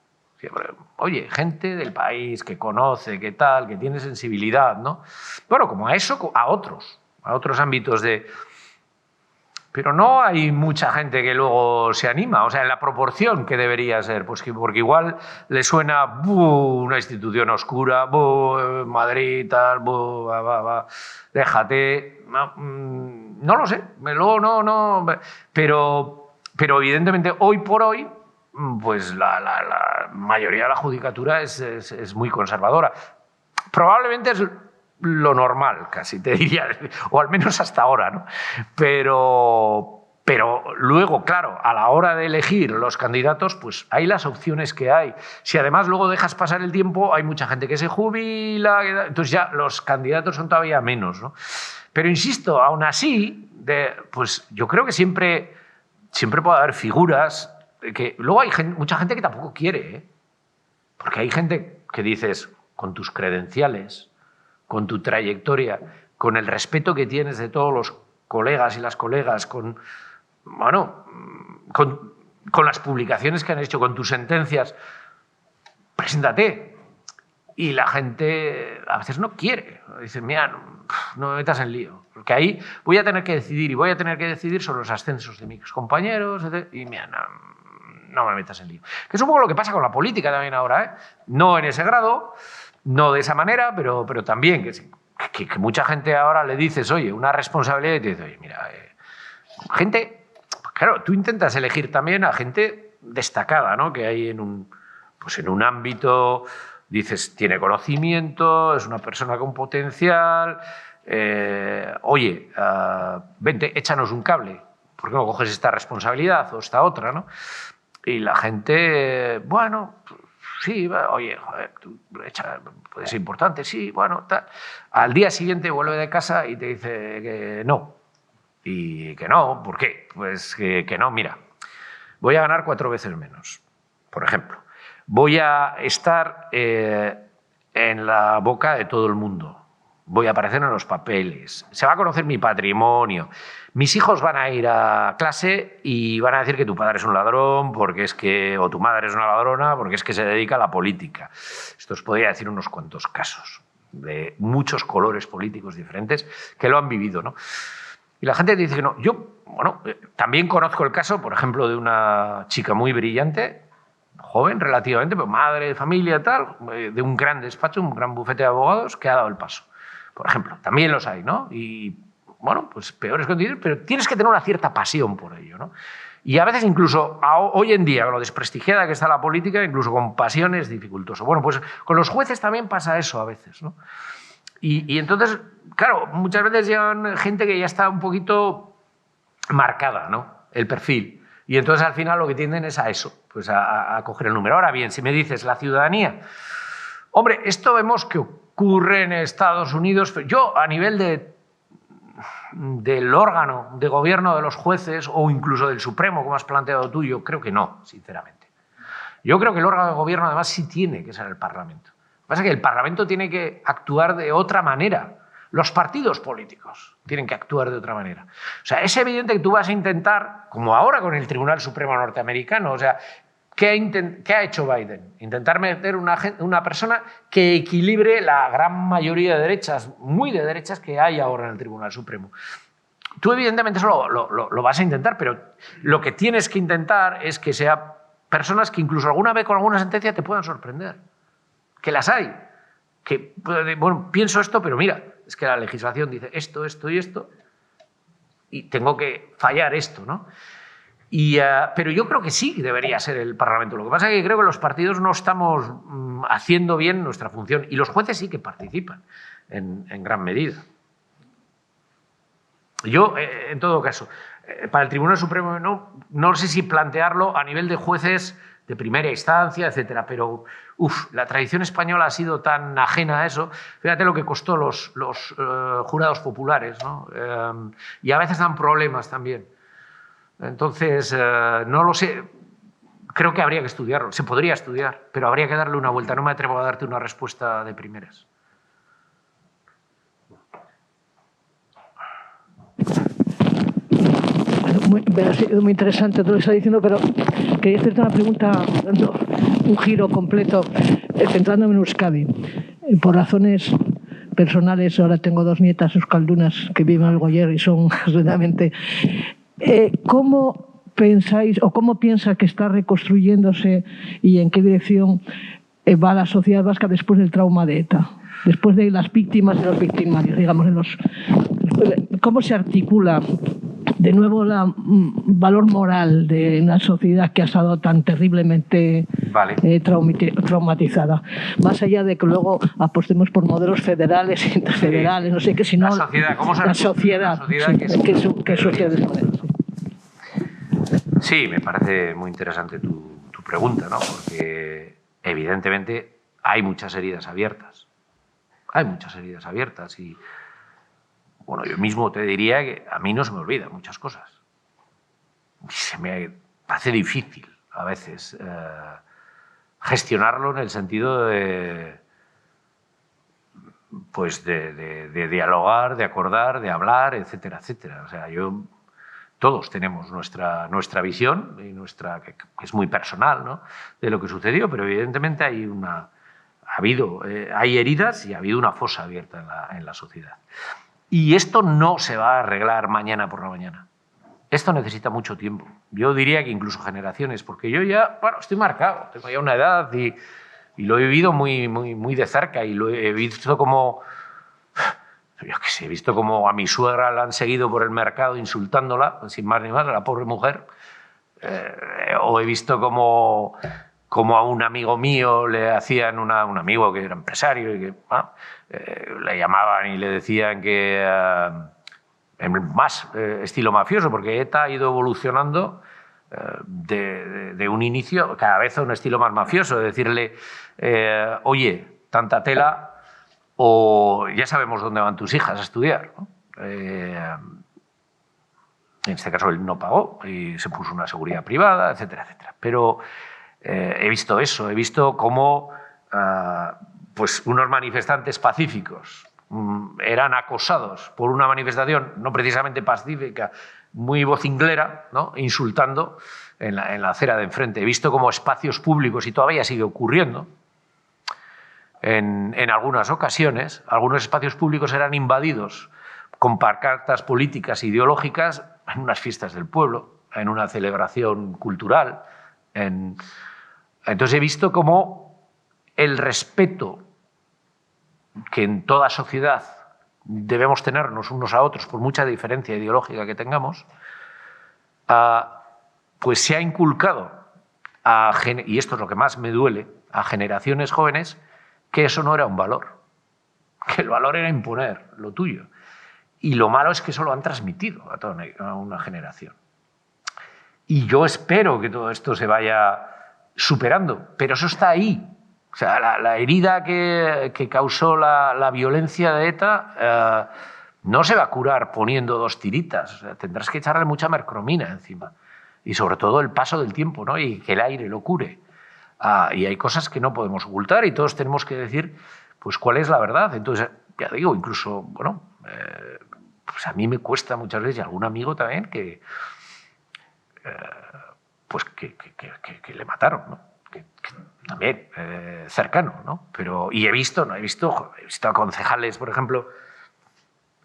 Oye, gente del país que conoce, que tal, que tiene sensibilidad, ¿no? Bueno, como a eso, a otros ámbitos de... Pero no hay mucha gente que luego se anima, o sea, en la proporción que debería ser, pues porque igual le suena una institución oscura, Madrid, tal, déjate, no lo sé, no, pero evidentemente hoy por hoy, pues la mayoría de la judicatura es muy conservadora. Probablemente es lo normal, casi te diría, o al menos hasta ahora, ¿no? Pero luego, claro, a la hora de elegir los candidatos, pues hay las opciones que hay. Si además luego dejas pasar el tiempo, hay mucha gente que se jubila, entonces ya los candidatos son todavía menos, ¿no? Pero insisto, aún así, pues yo creo que siempre puede haber figuras que... Luego hay mucha gente que tampoco quiere, ¿eh? Porque hay gente que dices, con tus credenciales, con tu trayectoria, con el respeto que tienes de todos los colegas y las colegas, con las publicaciones que han hecho, con tus sentencias, preséntate. Y la gente a veces no quiere. Dice, mira, no me metas en lío. Porque ahí voy a tener que decidir y voy a tener que decidir sobre los ascensos de mis compañeros, etc. Y mira, no me metas en lío. Que es un poco lo que pasa con la política también ahora, ¿eh? No en ese grado, no de esa manera, pero también que mucha gente ahora le dices, oye, una responsabilidad y te dice, oye, mira, gente, claro, tú intentas elegir también a gente destacada, ¿no? Que hay en un ámbito, dices, tiene conocimiento, es una persona con potencial, oye, vente, échanos un cable, ¿por qué no coges esta responsabilidad o esta otra, ¿no? Y la gente, bueno... Sí, oye, joder, puede ser importante, sí, bueno, tal. Al día siguiente vuelve de casa y te dice que no. Y que no, ¿por qué? Pues que no, mira, voy a ganar 4 veces menos, por ejemplo. Voy a estar en la boca de todo el mundo. Voy a aparecer en los papeles. Se va a conocer mi patrimonio. Mis hijos van a ir a clase y van a decir que tu padre es un ladrón o tu madre es una ladrona porque es que se dedica a la política. Esto os podría decir unos cuantos casos de muchos colores políticos diferentes que lo han vivido, ¿no? Y la gente dice que no. Yo, también conozco el caso, por ejemplo, de una chica muy brillante, joven relativamente, pero madre de familia, tal, de un gran despacho, un gran bufete de abogados, que ha dado el paso. Por ejemplo, también los hay, ¿no? Y bueno, pues peores condiciones, pero tienes que tener una cierta pasión por ello, ¿no? Y a veces incluso hoy en día, con lo desprestigiada que está la política, incluso con pasión es dificultoso. Bueno, pues con los jueces también pasa eso a veces, ¿no? Y entonces, claro, muchas veces llegan gente que ya está un poquito marcada, ¿no? El perfil. Y entonces al final lo que tienden es a eso, pues a coger el número. Ahora bien, si me dices la ciudadanía, hombre, esto vemos que ocurre en Estados Unidos. Yo a nivel del órgano de gobierno de los jueces o incluso del Supremo, como has planteado tú, yo creo que no, sinceramente. Yo creo que el órgano de gobierno además sí tiene que ser el Parlamento. Lo que pasa es que el Parlamento tiene que actuar de otra manera. Los partidos políticos tienen que actuar de otra manera. O sea, es evidente que tú vas a intentar, como ahora con el Tribunal Supremo norteamericano, o sea, ¿qué ha hecho Biden? Intentar meter una persona que equilibre la gran mayoría de derechas, muy de derechas, que hay ahora en el Tribunal Supremo. Tú evidentemente eso lo vas a intentar, pero lo que tienes que intentar es que sea personas que incluso alguna vez con alguna sentencia te puedan sorprender. Que las hay. Que, bueno, pienso esto, pero mira, es que la legislación dice esto, esto y esto, y tengo que fallar esto, ¿no? Pero yo creo que sí debería ser el Parlamento. Lo que pasa es que creo que los partidos no estamos haciendo bien nuestra función y los jueces sí que participan en gran medida. Yo, en todo caso, para el Tribunal Supremo no sé si plantearlo a nivel de jueces de primera instancia, etcétera, pero la tradición española ha sido tan ajena a eso. Fíjate lo que costó los jurados populares, ¿no? Y a veces dan problemas también. Entonces, no lo sé, creo que habría que estudiarlo, se podría estudiar, pero habría que darle una vuelta, no me atrevo a darte una respuesta de primeras. Ha sido muy interesante todo lo que está diciendo, pero quería hacerte una pregunta, dando un giro completo, centrándome en Euskadi. Por razones personales, ahora tengo 2 nietas euskaldunas que viven en el Goyer y son absolutamente... ¿Cómo pensáis o cómo piensa que está reconstruyéndose y en qué dirección va la sociedad vasca después del trauma de ETA? Después de las víctimas y los victimarios, digamos, ¿cómo se articula de nuevo el valor moral de una sociedad que ha estado tan terriblemente traumatizada? Más allá de que luego apostemos por modelos federales, interfederales, no sé qué, sino la sociedad, ¿cómo se articula la sociedad? ¿Qué sociedad es? Sí, me parece muy interesante tu pregunta, ¿no? Porque evidentemente hay muchas heridas abiertas. Hay muchas heridas abiertas y, bueno, yo mismo te diría que a mí no se me olvidan muchas cosas. Se me hace difícil a veces gestionarlo en el sentido de dialogar, de acordar, de hablar, etcétera, etcétera. O sea, todos tenemos nuestra visión, y que es muy personal, ¿no?, de lo que sucedió, pero evidentemente hay heridas y ha habido una fosa abierta en la sociedad. Y esto no se va a arreglar mañana por la mañana. Esto necesita mucho tiempo. Yo diría que incluso generaciones, porque yo ya, bueno, estoy marcado, tengo ya una edad y lo he vivido muy, muy, muy de cerca y lo he visto como... Yo qué sé, he visto como a mi suegra la han seguido por el mercado insultándola, sin más ni más, a la pobre mujer. O he visto como a un amigo mío le hacían, un amigo que era empresario, y que le llamaban y le decían que en más estilo mafioso, porque ETA ha ido evolucionando de un inicio cada vez a un estilo más mafioso, de decirle, oye, tanta tela, o ya sabemos dónde van tus hijas a estudiar, ¿no? En este caso él no pagó y se puso una seguridad privada, etcétera, etcétera. Pero he visto eso, he visto cómo pues unos manifestantes pacíficos eran acosados por una manifestación no precisamente pacífica, muy vocinglera, ¿no?, insultando en la acera de enfrente. He visto cómo espacios públicos, y todavía sigue ocurriendo, en algunas ocasiones, algunos espacios públicos eran invadidos con pancartas políticas e ideológicas en unas fiestas del pueblo, en una celebración cultural. Entonces he visto cómo el respeto que en toda sociedad debemos tenernos unos a otros, por mucha diferencia ideológica que tengamos, pues se ha inculcado, y esto es lo que más me duele, a generaciones jóvenes, que eso no era un valor, que el valor era imponer lo tuyo. Y lo malo es que eso lo han transmitido a toda una generación. Y yo espero que todo esto se vaya superando, pero eso está ahí. O sea, la herida que causó la violencia de ETA no se va a curar poniendo 2 tiritas. O sea, tendrás que echarle mucha mercromina encima. Y sobre todo el paso del tiempo, ¿no? Y que el aire lo cure. Y hay cosas que no podemos ocultar y todos tenemos que decir pues, cuál es la verdad. Entonces, ya digo, incluso, bueno, pues a mí me cuesta muchas veces, y a algún amigo también, que le mataron, ¿no? Que también cercano, ¿no? Pero, y he visto a concejales, por ejemplo,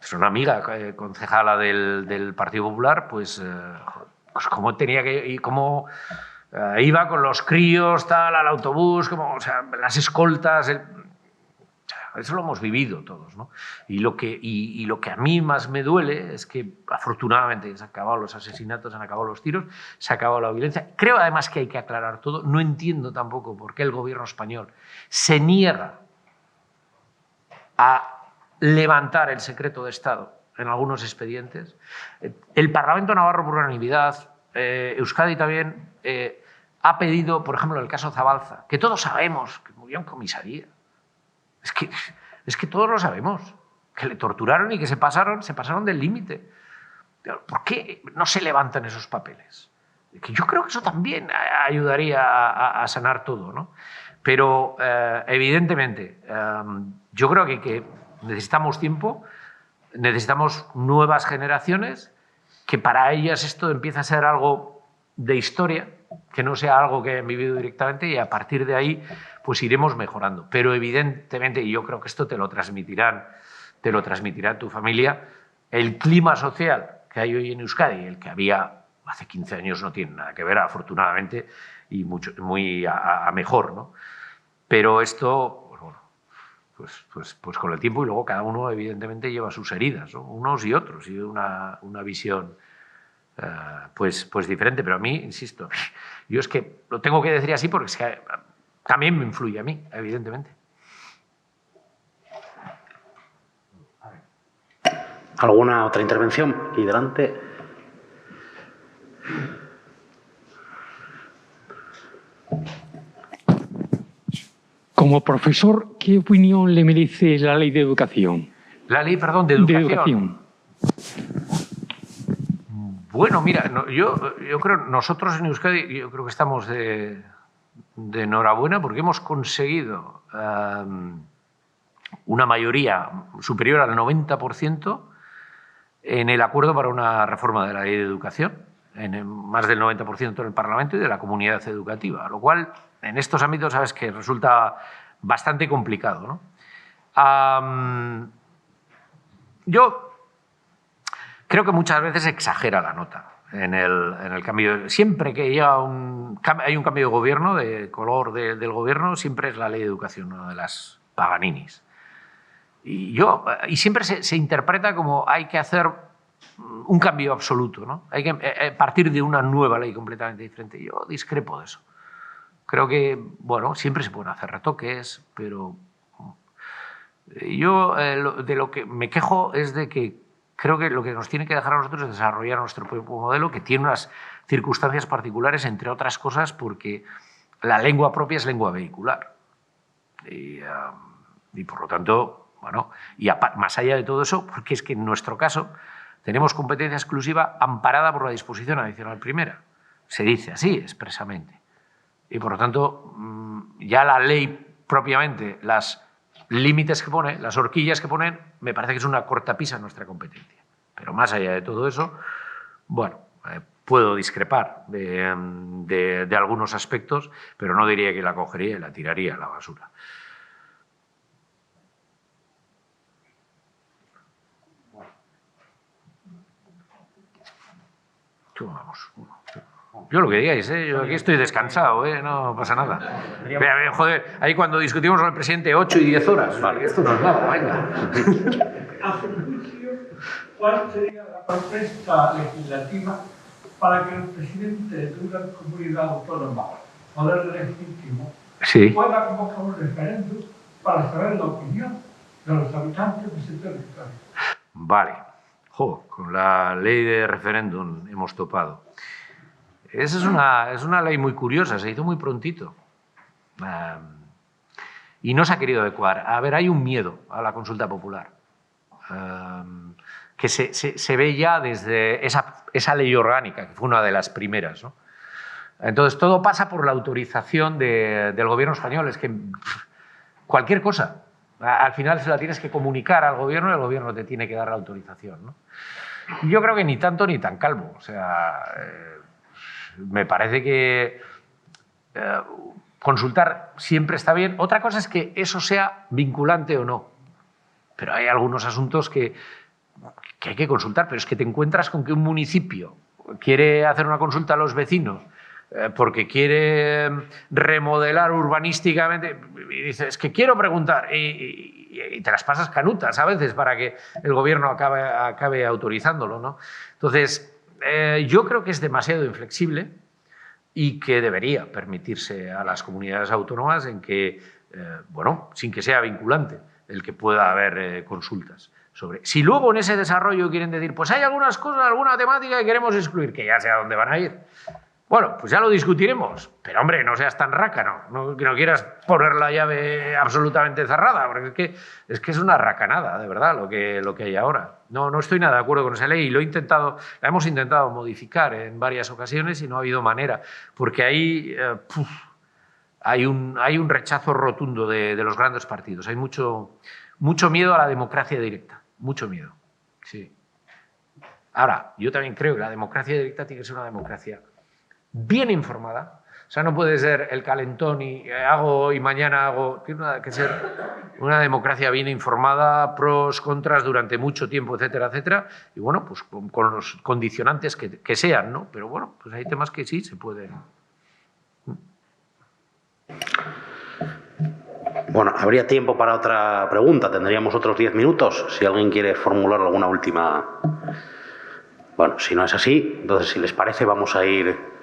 es una amiga concejala del Partido Popular, pues cómo tenía que y cómo iba con los críos tal al autobús, como, o sea, las escoltas, eso lo hemos vivido todos, ¿no? Y lo que a mí más me duele es que afortunadamente se han acabado los asesinatos, se han acabado los tiros, se ha acabado la violencia. Creo además que hay que aclarar todo. No entiendo tampoco por qué el gobierno español se niega a levantar el secreto de Estado en algunos expedientes. El Parlamento Navarro, por unanimidad, Euskadi también, ha pedido, por ejemplo, en el caso Zabalza, que todos sabemos que murió en comisaría. Es que todos lo sabemos, que le torturaron y que se pasaron del límite. ¿Por qué no se levantan esos papeles? Que yo creo que eso también ayudaría a sanar todo, ¿no? Pero, evidentemente, yo creo que necesitamos tiempo, necesitamos nuevas generaciones, que para ellas esto empieza a ser algo de historia, que no sea algo que hayan vivido directamente, y a partir de ahí pues iremos mejorando. Pero evidentemente, y yo creo que esto te lo transmitirá tu familia, el clima social que hay hoy en Euskadi, el que había hace 15 años, no tiene nada que ver, afortunadamente, y muy a mejor, ¿no? Pero esto, pues con el tiempo, y luego cada uno evidentemente lleva sus heridas, ¿no? Unos y otros, y una visión pues diferente. Pero a mí, insisto, yo es que lo tengo que decir así porque es que también me influye a mí, evidentemente. ¿Alguna otra intervención? Aquí delante. Como profesor, ¿qué opinión le merece la ley de educación? La ley, perdón, de educación. Bueno, mira, yo creo, nosotros en Euskadi, yo creo que estamos de enhorabuena porque hemos conseguido una mayoría superior al 90% en el acuerdo para una reforma de la ley de educación, en más del 90% del Parlamento y de la comunidad educativa, lo cual en estos ámbitos sabes que resulta bastante complicado, ¿no? Yo creo que muchas veces exagera la nota en el cambio. Siempre que hay un cambio de gobierno, de color del gobierno, siempre es la ley de educación una de las Paganinis. Y siempre se interpreta como hay que hacer un cambio absoluto, ¿no? Hay que partir de una nueva ley completamente diferente. Yo discrepo de eso. Creo que, bueno, siempre se pueden hacer retoques, pero yo de lo que me quejo es de que creo que lo que nos tiene que dejar a nosotros es desarrollar nuestro propio modelo, que tiene unas circunstancias particulares, entre otras cosas, porque la lengua propia es lengua vehicular. Y por lo tanto, bueno, y más allá de todo eso, porque es que en nuestro caso tenemos competencia exclusiva amparada por la disposición adicional primera. Se dice así expresamente. Y por lo tanto, ya la ley propiamente, las límites que pone, las horquillas que ponen, me parece que es una cortapisa en nuestra competencia. Pero más allá de todo eso, bueno, puedo discrepar de algunos aspectos, pero no diría que la cogería y la tiraría a la basura. Vamos. Yo lo que digáis, yo aquí estoy descansado, no pasa nada. Joder, ahí cuando discutimos con el presidente 8 y 10 horas, vale, esto no es nada, venga. a su juicio, ¿cuál sería la propuesta legislativa para que el presidente de una comunidad autónoma, poder legítimo, pueda convocar un referéndum para saber la opinión de los habitantes de ese territorio? Vale. Con la ley de referéndum hemos topado. Esa es una ley muy curiosa, se hizo muy prontito. Y no se ha querido adecuar. A ver, hay un miedo a la consulta popular, que se ve ya desde esa ley orgánica, que fue una de las primeras, ¿no? Entonces, todo pasa por la autorización del gobierno español. Es que cualquier cosa, al final se la tienes que comunicar al gobierno y el gobierno te tiene que dar la autorización, ¿no? Yo creo que ni tanto ni tan calvo. O sea, me parece que consultar siempre está bien. Otra cosa es que eso sea vinculante o no. Pero hay algunos asuntos que hay que consultar. Pero es que te encuentras con que un municipio quiere hacer una consulta a los vecinos porque quiere remodelar urbanísticamente y dices, es que quiero preguntar, y te las pasas canutas a veces para que el gobierno acabe autorizándolo, ¿no? Entonces, yo creo que es demasiado inflexible y que debería permitirse a las comunidades autónomas en que, bueno, sin que sea vinculante, el que pueda haber consultas sobre. Si luego en ese desarrollo quieren decir, pues hay algunas cosas, alguna temática que queremos excluir, que ya sé a dónde van a ir. Bueno, pues ya lo discutiremos, pero hombre, no seas tan rácano, que no quieras poner la llave absolutamente cerrada, porque es que es una racanada, de verdad, lo que hay ahora. No estoy nada de acuerdo con esa ley y la hemos intentado modificar en varias ocasiones y no ha habido manera, porque ahí hay un rechazo rotundo de los grandes partidos, hay mucho miedo a la democracia directa, mucho miedo, sí. Ahora, yo también creo que la democracia directa tiene que ser una democracia bien informada. O sea, no puede ser el calentón y hago hoy, mañana hago. Tiene que ser una democracia bien informada, pros, contras durante mucho tiempo, etcétera, etcétera. Y bueno, pues con los condicionantes que sean, ¿no? Pero bueno, pues hay temas que sí se pueden. Bueno, habría tiempo para otra pregunta. Tendríamos otros 10 minutos. Si alguien quiere formular alguna última. Bueno, si no es así, entonces, si les parece, vamos a ir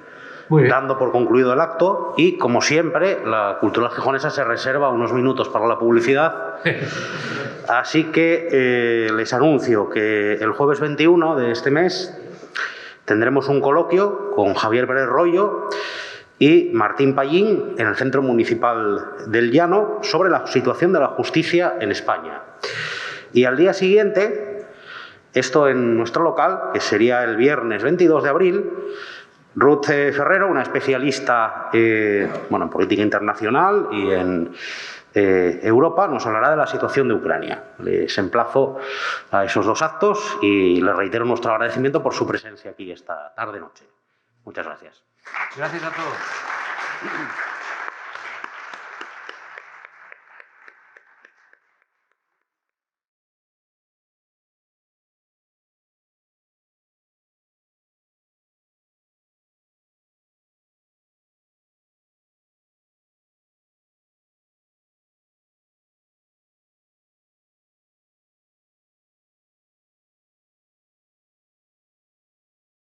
dando por concluido el acto y, como siempre, la Cultural Gijonesa se reserva unos minutos para la publicidad. Así que les anuncio que el jueves 21 de este mes tendremos un coloquio con Javier Pérez Royo y Martín Pallín en el Centro Municipal del Llano sobre la situación de la justicia en España. Y al día siguiente, esto en nuestro local, que sería el viernes 22 de abril, Ruth Ferrero, una especialista en política internacional y en Europa, nos hablará de la situación de Ucrania. Les emplazo a esos dos actos y les reitero nuestro agradecimiento por su presencia aquí esta tarde-noche. Muchas gracias. Gracias a todos.